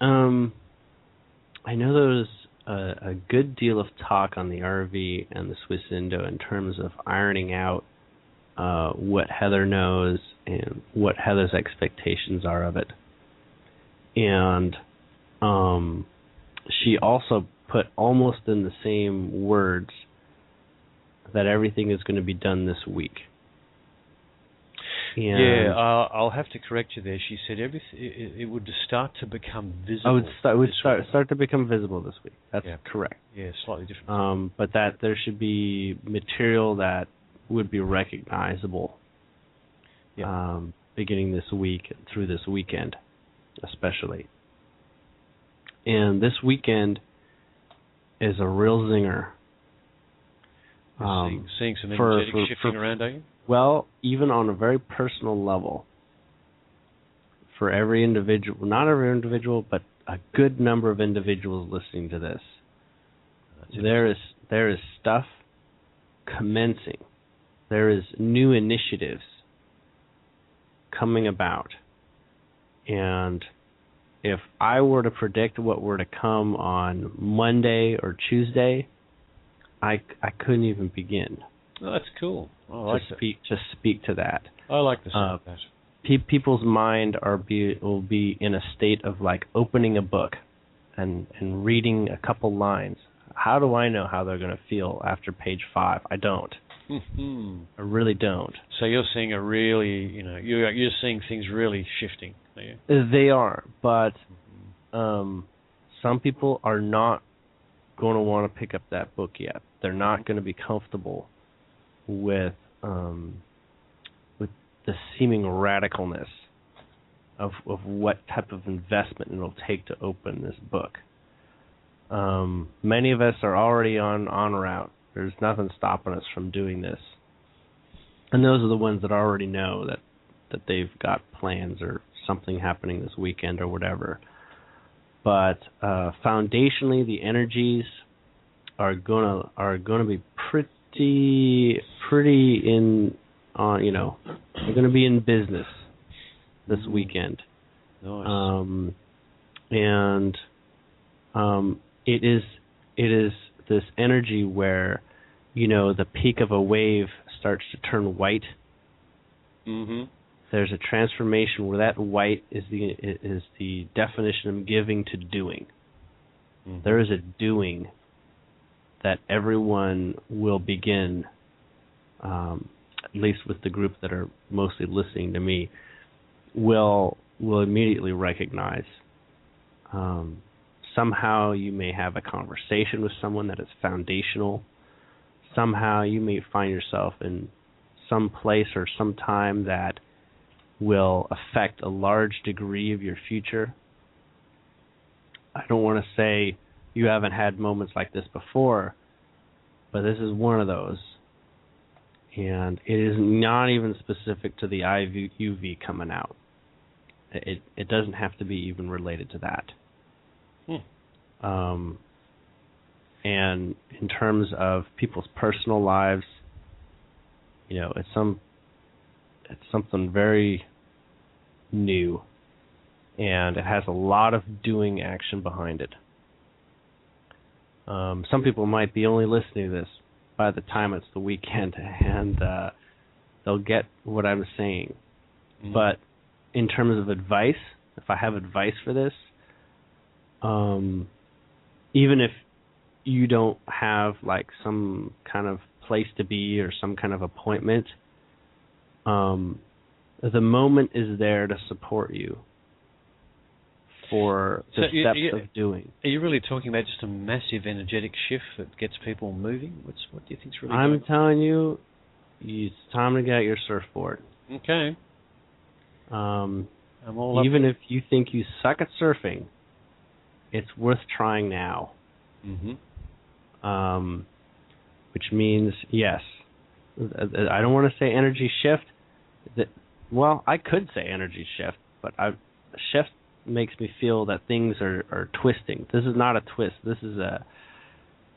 I know there was a good deal of talk on the RV and the Swiss Indo in terms of ironing out what Heather knows and what Heather's expectations are of it. And she also put almost in the same words that everything is going to be done this week. And I'll have to correct you there. She said it would start to become visible. It would start to become visible this week. That's correct. Yeah, slightly different. But that there should be material that would be recognizable beginning this week through this weekend, especially. And this weekend is a real zinger. Seeing some energetic shifting around, are you? Well, even on a very personal level, for every individual, not every individual, but a good number of individuals listening to this, there is stuff commencing. There is new initiatives coming about. And if I were to predict what were to come on Monday or Tuesday, I couldn't even begin. Oh, that's cool. To speak to that. I like the sound of that. People's mind will be in a state of like opening a book and reading a couple lines. How do I know how they're going to feel after page 5? I don't. I really don't. So you're seeing a really, you're seeing things really shifting, are you? They are, but some people are not going to want to pick up that book yet. They're not going to be comfortable with the seeming radicalness of what type of investment it'll take to open this book. Many of us are already on route. There's nothing stopping us from doing this. And those are the ones that already know that they've got plans or something happening this weekend or whatever. But foundationally, the energies are gonna be pretty in on they're gonna be in business this weekend. Nice. And it is this energy where the peak of a wave starts to turn white. Mm-hmm. There's a transformation where that white is the definition of giving to doing. Mm-hmm. There is a doing that everyone will begin, at least with the group that are mostly listening to me, will immediately recognize. Somehow you may have a conversation with someone that is foundational. Somehow you may find yourself in some place or some time that will affect a large degree of your future. I don't want to say you haven't had moments like this before, but this is one of those. And it is not even specific to the UV coming out. It doesn't have to be even related to that. And in terms of people's personal lives, it's something very new, and it has a lot of doing action behind it. Some people might be only listening to this by the time it's the weekend, and they'll get what I'm saying. Mm-hmm. But in terms of advice, if I have advice for this, even if you don't have like some kind of place to be or some kind of appointment, the moment is there to support you for the steps of doing. Are you really talking about just a massive energetic shift that gets people moving? What do you think's really I'm telling you, it's time to get out your surfboard. Okay. I'm all even if you think you suck at surfing, it's worth trying now. Mm-hmm. Which means, yes, I don't want to say energy shift. Well, I could say energy shift, but shift makes me feel that things are twisting. This is not a twist. This is a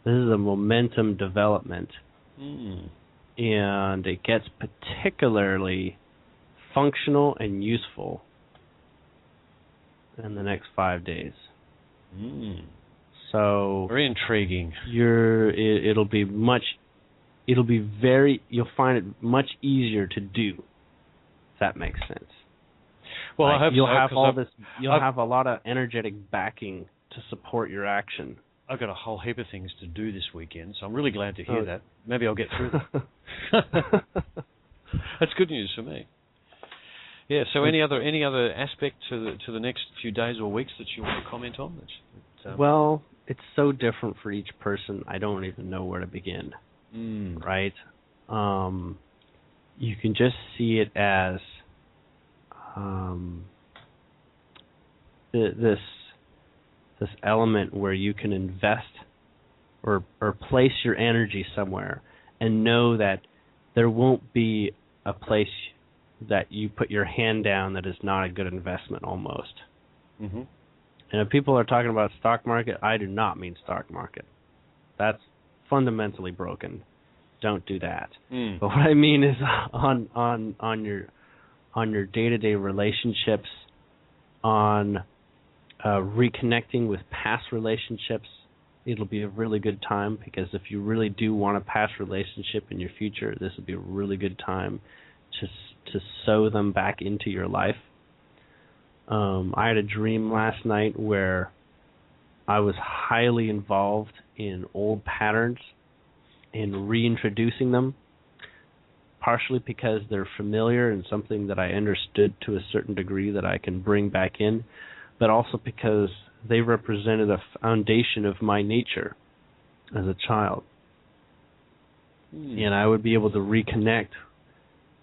momentum development, and it gets particularly functional and useful in the next 5 days. So very intriguing. You'll find it much easier to do. If that makes sense. Well, I hope you'll have a lot of energetic backing to support your action. I've got a whole heap of things to do this weekend, so I'm really glad to hear that. Maybe I'll get through them. That's good news for me. Yeah. So any other aspect to the next few days or weeks that you want to comment on? Well, it's so different for each person. I don't even know where to begin. Right? You can just see it as this element where you can invest or place your energy somewhere and know that there won't be a place that you put your hand down that is not a good investment almost. Mm-hmm. And if people are talking about stock market, I do not mean stock market. That's fundamentally broken. Don't do that. But what I mean is on your day-to-day relationships, on reconnecting with past relationships. It'll be a really good time, because if you really do want a past relationship in your future, this will be a really good time to sew them back into your life. I had a dream last night where I was highly involved in old patterns and reintroducing them, partially because they're familiar and something that I understood to a certain degree that I can bring back in, but also because they represented a foundation of my nature as a child. And I would be able to reconnect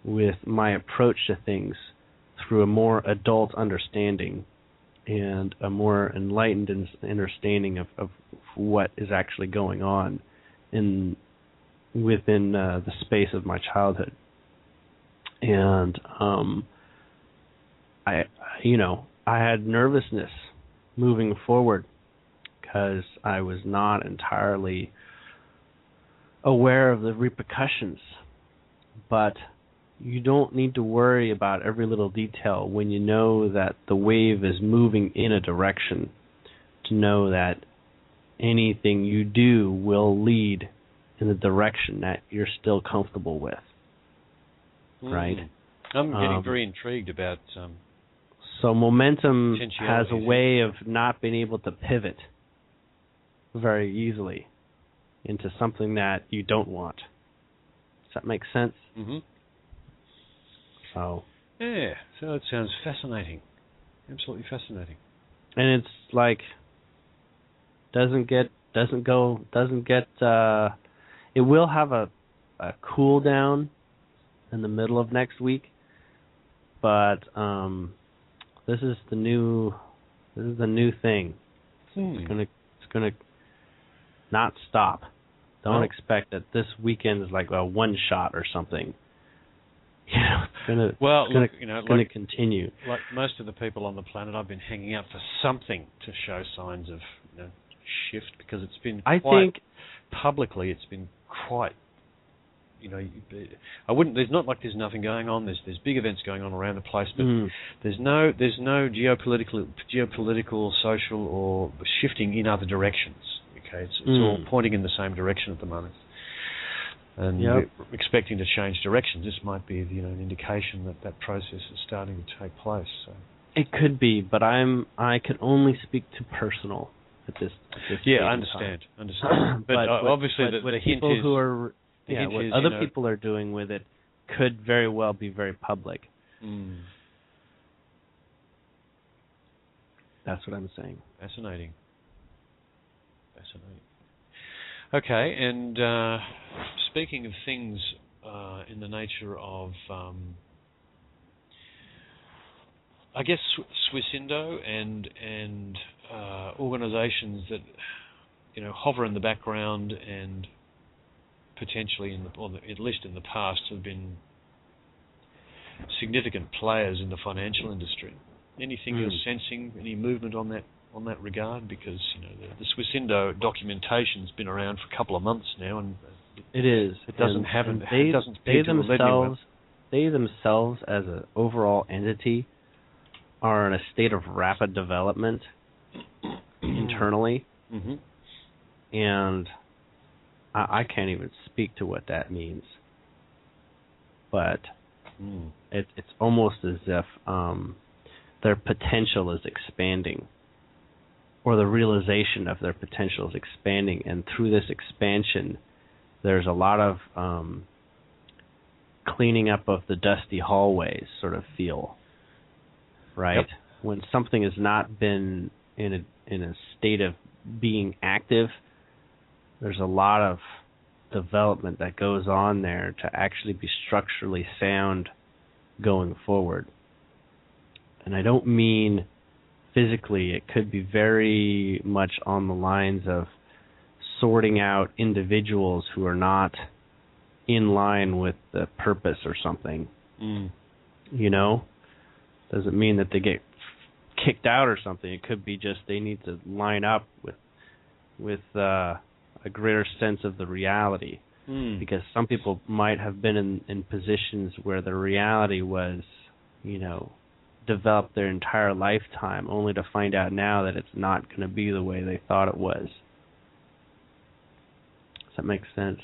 with my approach to things through a more adult understanding and a more enlightened understanding of what is actually going on within the space of my childhood. And I had nervousness moving forward because I was not entirely aware of the repercussions, but you don't need to worry about every little detail when you know that the wave is moving in a direction, to know that anything you do will lead in the direction that you're still comfortable with. Right? I'm getting very intrigued about... so momentum has a way of not being able to pivot very easily into something that you don't want. Does that make sense? Mm-hmm. So it sounds fascinating. Absolutely fascinating. And it's like it will have a cool down in the middle of next week, but this is the new thing. It's gonna not stop. Don't expect that this weekend is like a one shot or something. It's gonna continue. Like most of the people on the planet, I've been hanging out for something to show signs of shift, because it's been publicly it's been quite. There's not like there's nothing going on. There's big events going on around the place, but there's no geopolitical, social, or shifting in other directions. Okay, it's all pointing in the same direction at the moment, and we're expecting to change directions. This might be an indication that process is starting to take place. So. It could be, but I can only speak to personal at this yeah, I understand. But obviously the hint people is who are. Yeah, what other people are doing with it could very well be very public. That's what I'm saying. Fascinating. Okay, and speaking of things in the nature of, I guess, Swissindo and organisations that hover in the background and potentially, at least in the past, have been significant players in the financial industry. Anything you're sensing, any movement on that regard? Because the Swissindo documentation's been around for a couple of months now, and it is. It doesn't they themselves, as an overall entity, are in a state of rapid development internally, and I can't even speak to what that means, but it's almost as if their potential is expanding, or the realization of their potential is expanding, and through this expansion, there's a lot of cleaning up of the dusty hallways sort of feel, right? Yep. When something has not been in a state of being active, there's a lot of development that goes on there to actually be structurally sound going forward. And I don't mean physically. It could be very much on the lines of sorting out individuals who are not in line with the purpose or something. Doesn't mean that they get kicked out or something. It could be just they need to line up with a greater sense of the reality, because some people might have been in positions where the reality was, developed their entire lifetime, only to find out now that it's not going to be the way they thought it was. Does that make sense?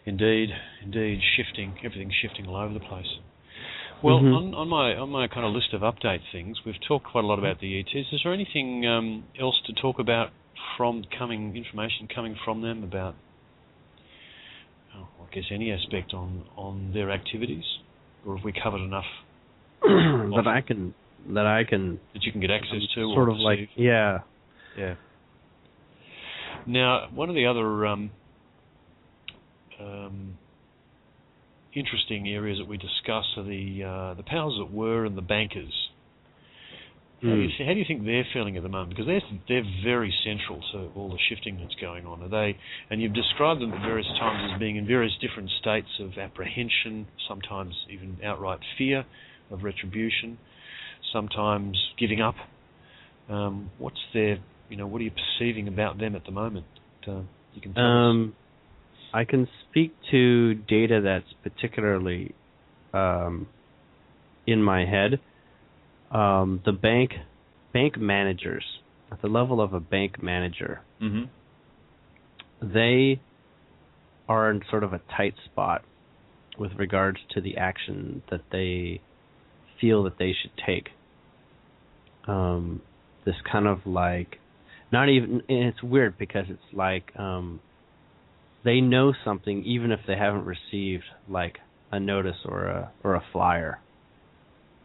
Indeed, everything's shifting all over the place. Well, on my kind of list of update things, we've talked quite a lot about the ETs. Is there anything else to talk about information coming from them about, I guess, any aspect on their activities, or have we covered enough that you can get access to, sort or of like yeah. Now, one of the other interesting areas that we discuss are the powers that were and the bankers. How do you think they're feeling at the moment? Because they're very central to all the shifting that's going on. Are they? And you've described them at various times as being in various different states of apprehension, sometimes even outright fear of retribution, sometimes giving up. What are you perceiving about them at the moment? You can tell us. I can speak to data that's particularly in my head. The bank managers, at the level of a bank manager, they are in sort of a tight spot with regards to the action that they feel that they should take. This kind of like, not even, and it's weird because it's like they know something even if they haven't received like a notice or a flyer,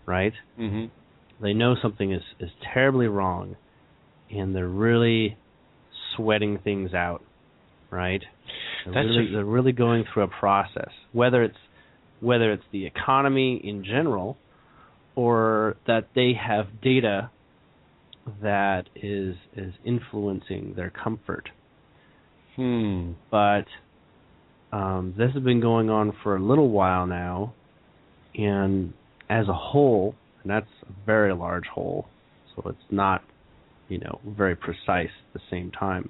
right? Mm-hmm. They know something is terribly wrong, and they're really sweating things out, right? They're really going through a process, whether it's the economy in general, or that they have data that is influencing their comfort. But this has been going on for a little while now, and as a whole, and that's a very large whole, so it's not, very precise at the same time.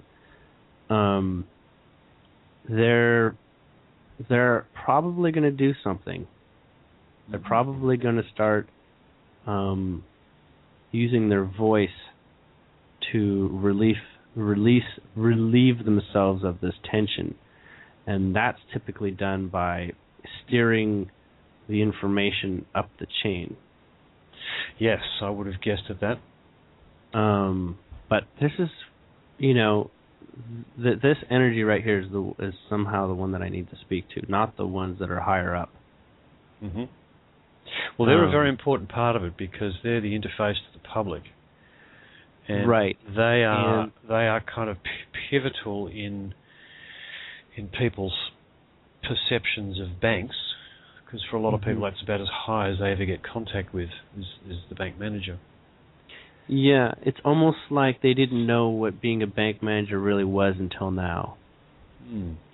They're probably going to do something. They're probably going to start using their voice to relieve themselves of this tension, and that's typically done by steering the information up the chain. Yes, I would have guessed at that. But this is, this energy right here is somehow the one that I need to speak to, not the ones that are higher up. Mm-hmm. Well, they're a very important part of it because they're the interface to the public, and right. They are kind of pivotal in people's perceptions of banks, because for a lot of people that's about as high as they ever get contact with is the bank manager. Yeah, it's almost like they didn't know what being a bank manager really was until now.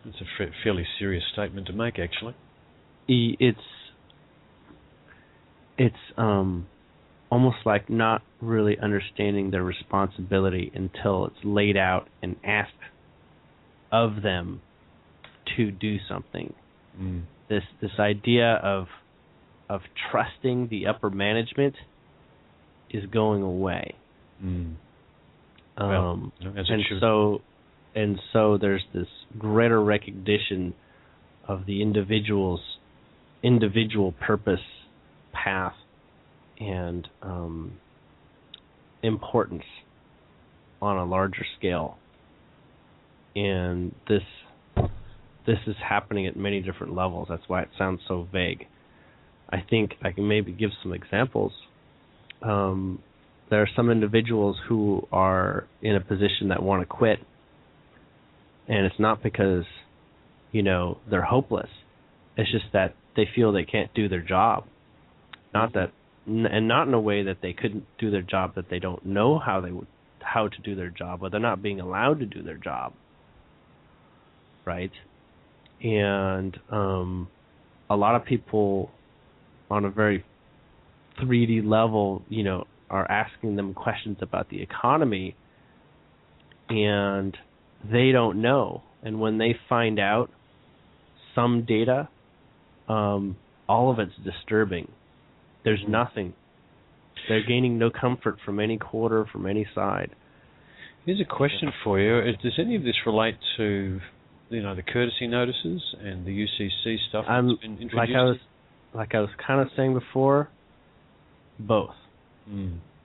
That's a fairly serious statement to make, actually. It's almost like not really understanding their responsibility until it's laid out and asked of them to do something. This idea of trusting the upper management is going away. So there's this greater recognition of the individual purpose, path, and importance on a larger scale. And this is happening at many different levels. That's why it sounds so vague. I think I can maybe give some examples. There are some individuals who are in a position that want to quit, and it's not because, they're hopeless. It's just that they feel they can't do their job. Not in a way that they couldn't do their job, that they don't know how to do their job, but they're not being allowed to do their job, right? And a lot of people on a very 3D level, are asking them questions about the economy, and they don't know. And when they find out some data, all of it's disturbing. There's nothing. They're gaining no comfort from any quarter, from any side. Here's a question for you. Does any of this relate to, the courtesy notices and the UCC stuff that's been introduced? Like I was kind of saying before, both.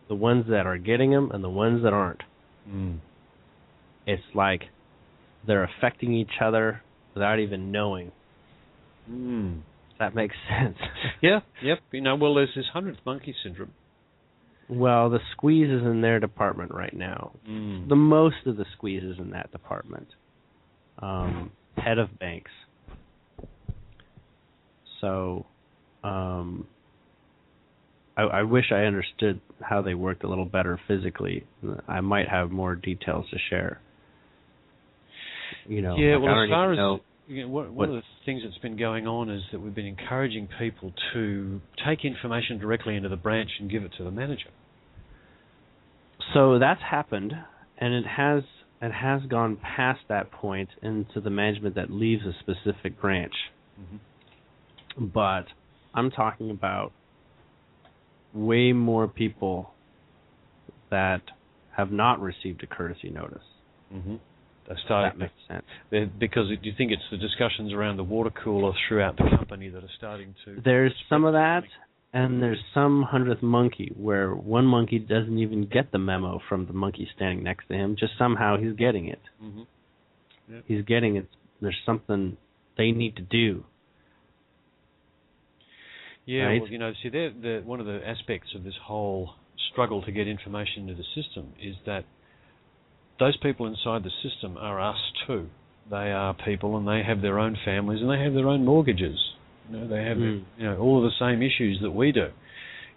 The ones that are getting them and the ones that aren't. It's like they're affecting each other without even knowing. That makes sense. Yeah, yep. Well, there's this 100th monkey syndrome. Well, the squeeze is in their department right now. The most of the squeeze is in that department. Head of banks. So, I wish I understood how they worked a little better physically. I might have more details to share. Well, as far as one of the things that's been going on is that we've been encouraging people to take information directly into the branch and give it to the manager. So that's happened, and it has and has gone past that point into the management that leaves a specific branch. Mm-hmm. But I'm talking about way more people that have not received a courtesy notice. Mm-hmm. That makes sense. Because do you think it's the discussions around the water cooler throughout the company that are starting to... There's some of that, and there's some 100th monkey where one monkey doesn't even get the memo from the monkey standing next to him. Just somehow he's getting it. Mm-hmm. Yep. He's getting it. There's something they need to do. Yeah, right? well, you know, see, one of the aspects of this whole struggle to get information into the system is that those people inside the system are us too. They are people, and they have their own families, and they have their own mortgages. You know, they have all of the same issues that we do.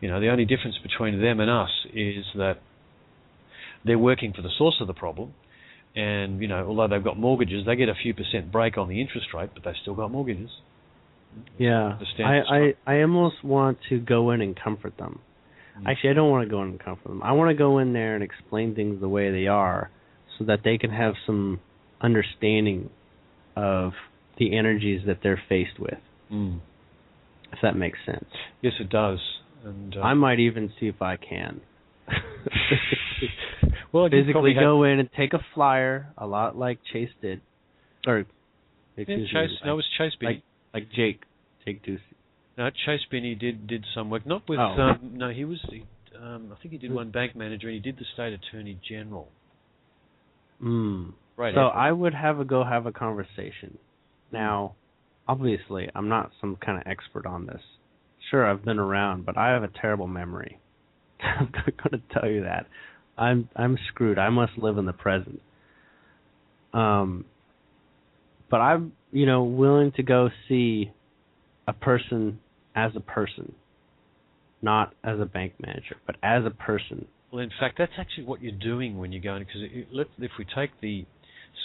You know, the only difference between them and us is that they're working for the source of the problem, and you know, although they've got mortgages, they get a few % break on the interest rate, but they've still got mortgages. Yeah, I almost want to go in and comfort them. Actually, I don't want to go in and comfort them. I want to go in there and explain things the way they are, so that they can have some understanding of the energies that they're faced with. If that makes sense. Yes, it does. And I might even see if I can. Well, physically go in and take a flyer, a lot like Chase did. Or, excuse me. No, it was Chase Binney. Like Jake Ducey. No, Chase Binney did some work. Not with... no, he was... I think he did one bank manager, and he did the state attorney general. Right. So I would have a conversation. Now, obviously, I'm not some kind of expert on this. Sure, I've been around, but I have a terrible memory. I'm going to tell you that. I'm screwed. I must live in the present. But I'm, willing to go see a person as a person, not as a bank manager, but as a person. Well, in fact, that's actually what you're doing when you go in, because if we take the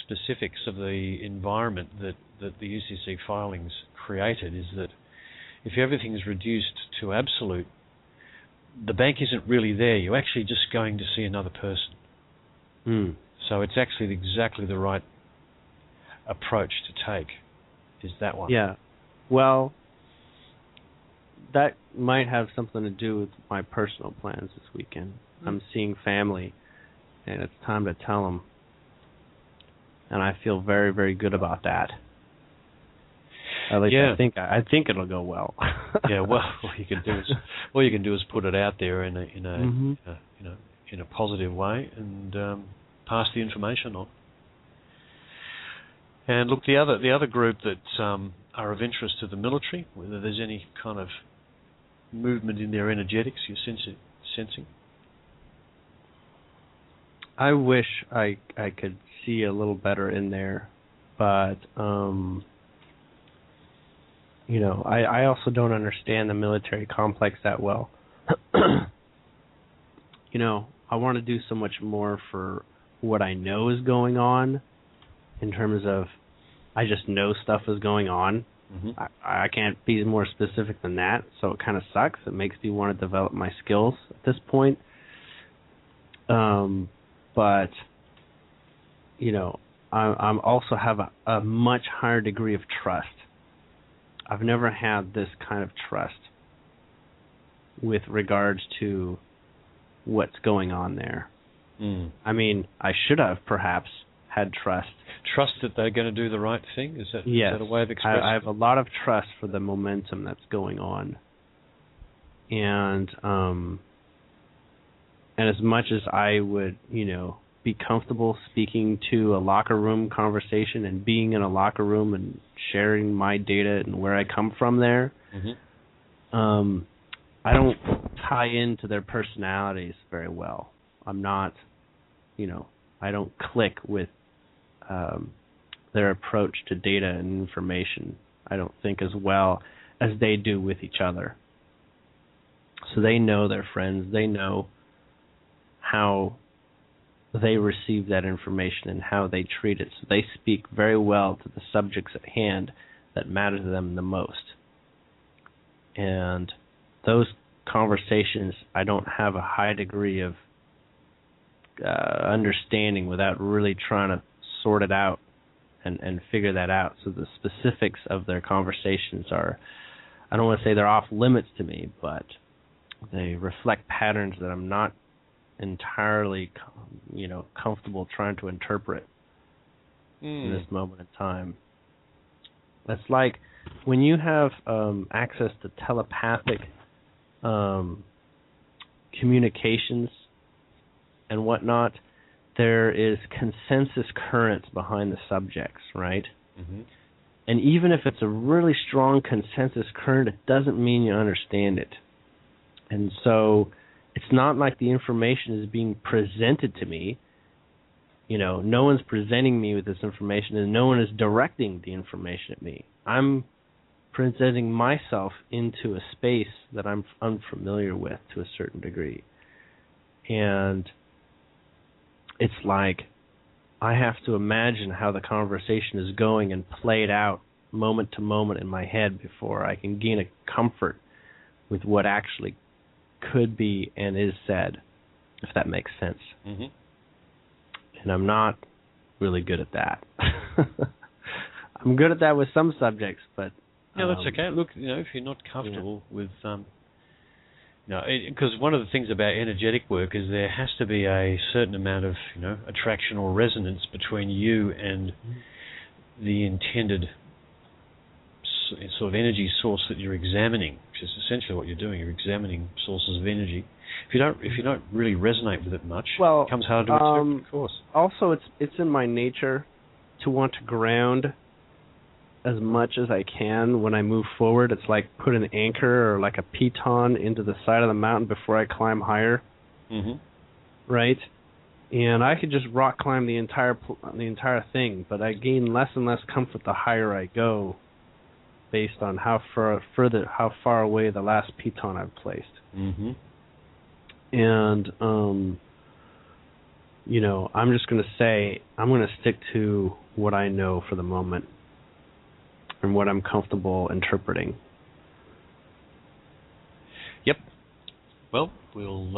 specifics of the environment that the UCC filings created, is that if everything is reduced to absolute, the bank isn't really there. You're actually just going to see another person. So it's actually exactly the right approach to take, is that one. Yeah. Well, that might have something to do with my personal plans this weekend. I'm seeing family, and it's time to tell them. And I feel very, very good about that. At least I think it'll go well. Yeah. Well, all you can do is put it out there in a positive way and pass the information on. And look, the other group that are of interest to the military, whether there's any kind of movement in their energetics you're sensing. I wish I could see a little better in there, but I also don't understand the military complex that well. I want to do so much more for what I know is going on, in terms of I just know stuff is going on. I can't be more specific than that, so it kind of sucks. It makes me want to develop my skills at this point. But I'm also have a much higher degree of trust. I've never had this kind of trust with regards to what's going on there. I mean, I should have perhaps had trust. Trust that they're going to do the right thing? Is that a way of expressing I have a lot of trust for the momentum that's going on. And as much as I would, be comfortable speaking to a locker room conversation and being in a locker room and sharing my data and where I come from there, I don't tie into their personalities very well. I'm not, I don't click with their approach to data and information, I don't think, as well as they do with each other. So they know their friends, they know how they receive that information and how they treat it. So they speak very well to the subjects at hand that matter to them the most. And those conversations, I don't have a high degree of understanding without really trying to sort it out and figure that out. So the specifics of their conversations are, I don't want to say they're off limits to me, but they reflect patterns that I'm not entirely, comfortable trying to interpret in this moment in time. That's like when you have access to telepathic communications and whatnot, there is consensus currents behind the subjects, right? Mm-hmm. And even if it's a really strong consensus current, it doesn't mean you understand it. And so it's not like the information is being presented to me. No one's presenting me with this information, and no one is directing the information at me. I'm presenting myself into a space that I'm unfamiliar with to a certain degree. And it's like I have to imagine how the conversation is going and play it out moment to moment in my head before I can gain a comfort with what actually could be and is said, if that makes sense. Mm-hmm. And I'm not really good at that. I'm good at that with some subjects, but... Yeah, that's okay. Look, if you're not comfortable with... because one of the things about energetic work is there has to be a certain amount of, attraction or resonance between you and the intended sort of energy source that you're examining, which is essentially what you're doing. You're examining sources of energy. If you don't really resonate with it much, it becomes hard to accept, of course. Also, it's in my nature to want to ground as much as I can when I move forward. It's like put an anchor or like a piton into the side of the mountain before I climb higher. Mm-hmm. Right? And I could just rock climb the entire thing, but I gain less and less comfort the higher I go, based on how far away the last piton I've placed. Mm-hmm. And I'm just going to say I'm going to stick to what I know for the moment and what I'm comfortable interpreting. Yep. Well, we'll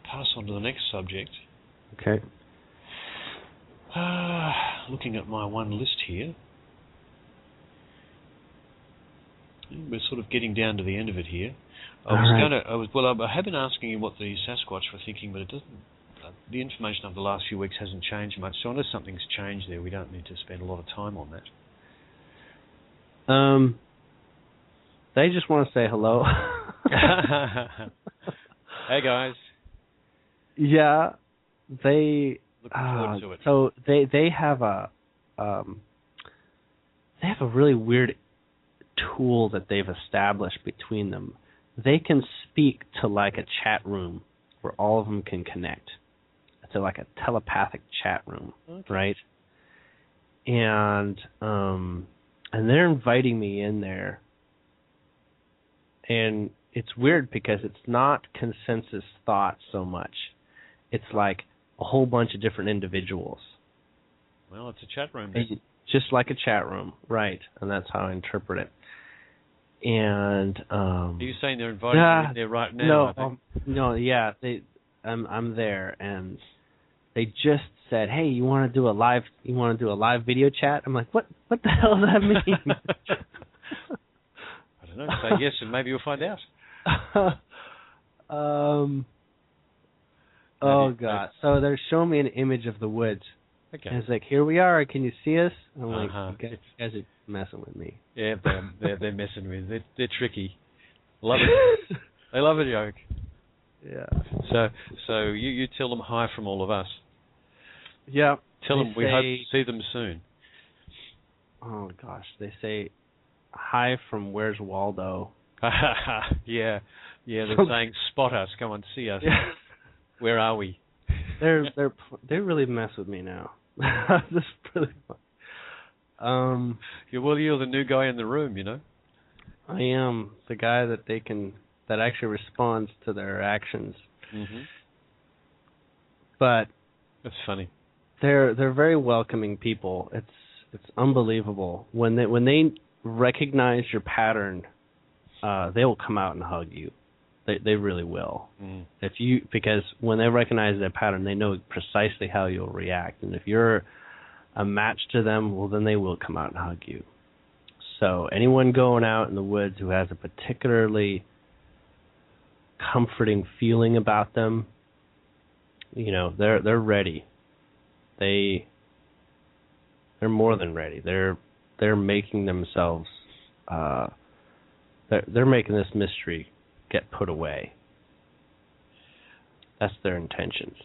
pass on to the next subject. Okay. Looking at my one list here, we're sort of getting down to the end of it here. I have been asking you what the Sasquatch were thinking, but it doesn't. The information of the last few weeks hasn't changed much. So unless something's changed there, we don't need to spend a lot of time on that. They just want to say hello. Hey guys. Yeah, they. Looking forward to it. So they have a really weird tool that they've established between them. They can speak to like a chat room where all of them can connect. To like a telepathic chat room, okay. Right? And they're inviting me in there. And it's weird because it's not consensus thought so much. It's like a whole bunch of different individuals. Well, it's a chat room. Just like a chat room, right? And that's how I interpret it. And are you saying they're inviting you in there right now? No, yeah, I'm there, and they just said, "Hey, you want to do a live video chat?" I'm like, "What the hell does that mean?" I don't know. Say yes, and maybe you'll find out. Oh God! So they're showing me an image of the woods. Okay. And it's like, "Here we are. Can you see us?" I'm like, You guys are messing with me." Yeah, they're messing with. They're tricky. Love it. They love a joke. Yeah. So you tell them hi from all of us. Yeah. Tell them we hope to see them soon. Oh gosh, they say hi from Where's Waldo. Yeah. They're saying spot us, come and see us. Yeah. Where are we? They really mess with me now. This is really fun. You're the new guy in the room, you know. I am the guy that actually responds to their actions. Mm-hmm. But that's funny. They're very welcoming people. It's unbelievable when they recognize your pattern. They will come out and hug you. They really will. Because when they recognize that pattern, they know precisely how you'll react. And if you're a match to them, well, then they will come out and hug you. So anyone going out in the woods who has a particularly comforting feeling about them, they're ready. They're more than ready. They're making themselves. They're making this mystery get put away. That's their intentions.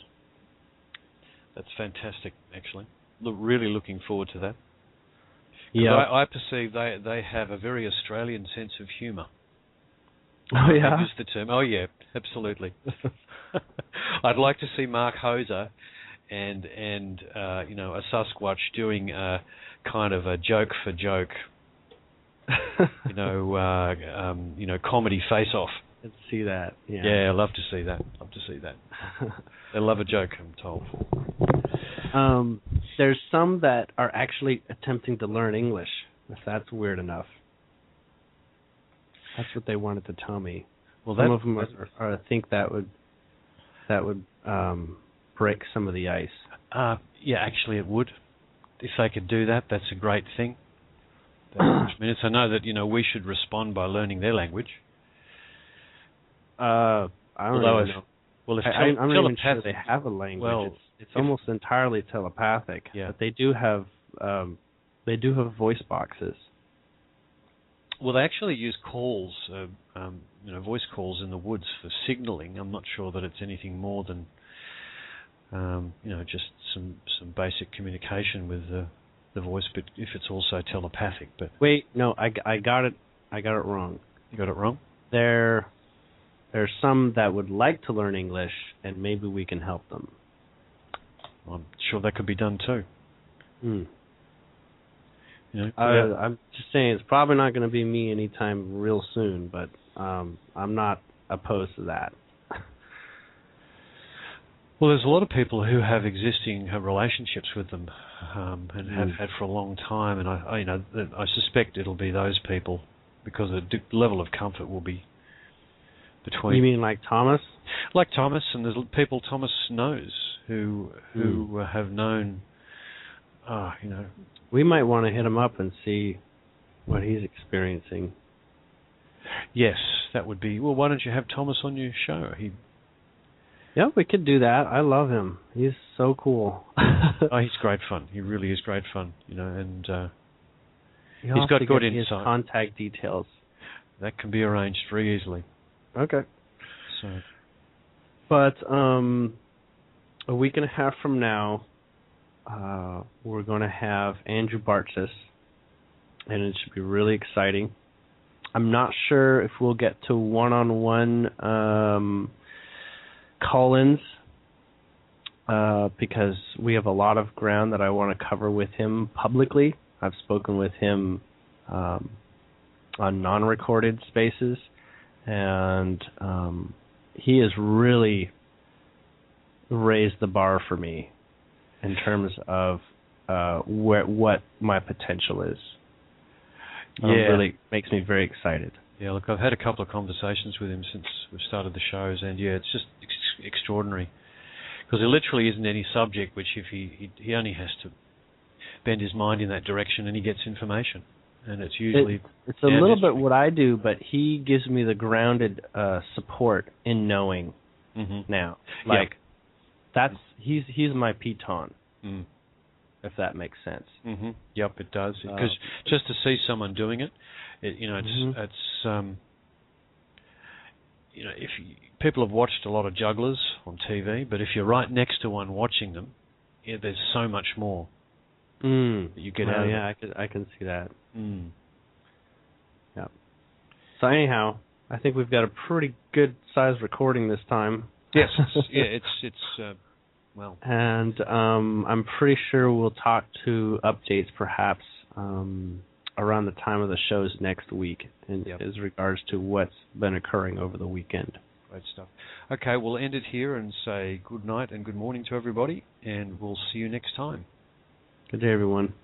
That's fantastic, actually. Really looking forward to that. Yeah, I perceive they have a very Australian sense of humour. Oh yeah. I use the term. Oh yeah, absolutely. I'd like to see Mark Hoser and a Sasquatch doing a kind of a joke for joke. Comedy face-off. Let's see that. Yeah. Yeah, I'd love to see that. They love a joke, I'm told. There's some that are actually attempting to learn English, if that's weird enough. That's what they wanted to tell me. Well, some of them are I think that would break some of the ice. Yeah, actually it would. If they could do that, that's a great thing. Minutes. I know that we should respond by learning their language. I don't even know. Well, if I'm not even sure they have a language. Well, it's almost entirely telepathic. Yeah. But they do have voice boxes. Well, they actually use calls, voice calls in the woods for signaling. I'm not sure that it's anything more than, just some basic communication with the voice, but if it's also telepathic. But wait, no, I got it. I got it wrong. You got it wrong? There's some that would like to learn English, and maybe we can help them. I'm sure that could be done too. I'm just saying it's probably not going to be me anytime real soon, but I'm not opposed to that. Well, there's a lot of people who have existing relationships with them and have had for a long time, and I suspect it'll be those people because the level of comfort will be between. You mean like Thomas? Like Thomas, and there's people Thomas knows who have known. We might want to hit him up and see what he's experiencing. Yes, that would be. Well, why don't you have Thomas on your show? Yeah, we could do that. I love him. He's so cool. Oh, he's great fun. He really is great fun. And he's got good insight. His contact details. That can be arranged very easily. Okay. So, but a week and a half from now, we're going to have Andrew Bartzis, and it should be really exciting. I'm not sure if we'll get to one-on-one call-ins because we have a lot of ground that I want to cover with him publicly. I've spoken with him on non-recorded spaces, and he has really raised the bar for me in terms of what my potential is. Really makes me very excited. Yeah, look, I've had a couple of conversations with him since we started the shows, and it's just extraordinary. Because there literally isn't any subject which if he only has to bend his mind in that direction and he gets information. And it's usually... It's a little bit what I do, but he gives me the grounded support in knowing now. Like, he's my piton, if that makes sense. Yep, it does. Because just to see someone doing it, it's if people have watched a lot of jugglers on TV, but if you're right next to one watching them, there's so much more that you get out of it. I can see that. Yeah. So anyhow, I think we've got a pretty good sized recording this time. Yes. It's well. And I'm pretty sure we'll talk to updates perhaps around the time of the shows next week as regards to what's been occurring over the weekend. Great stuff. Okay, we'll end it here and say good night and good morning to everybody, and we'll see you next time. Good day, everyone.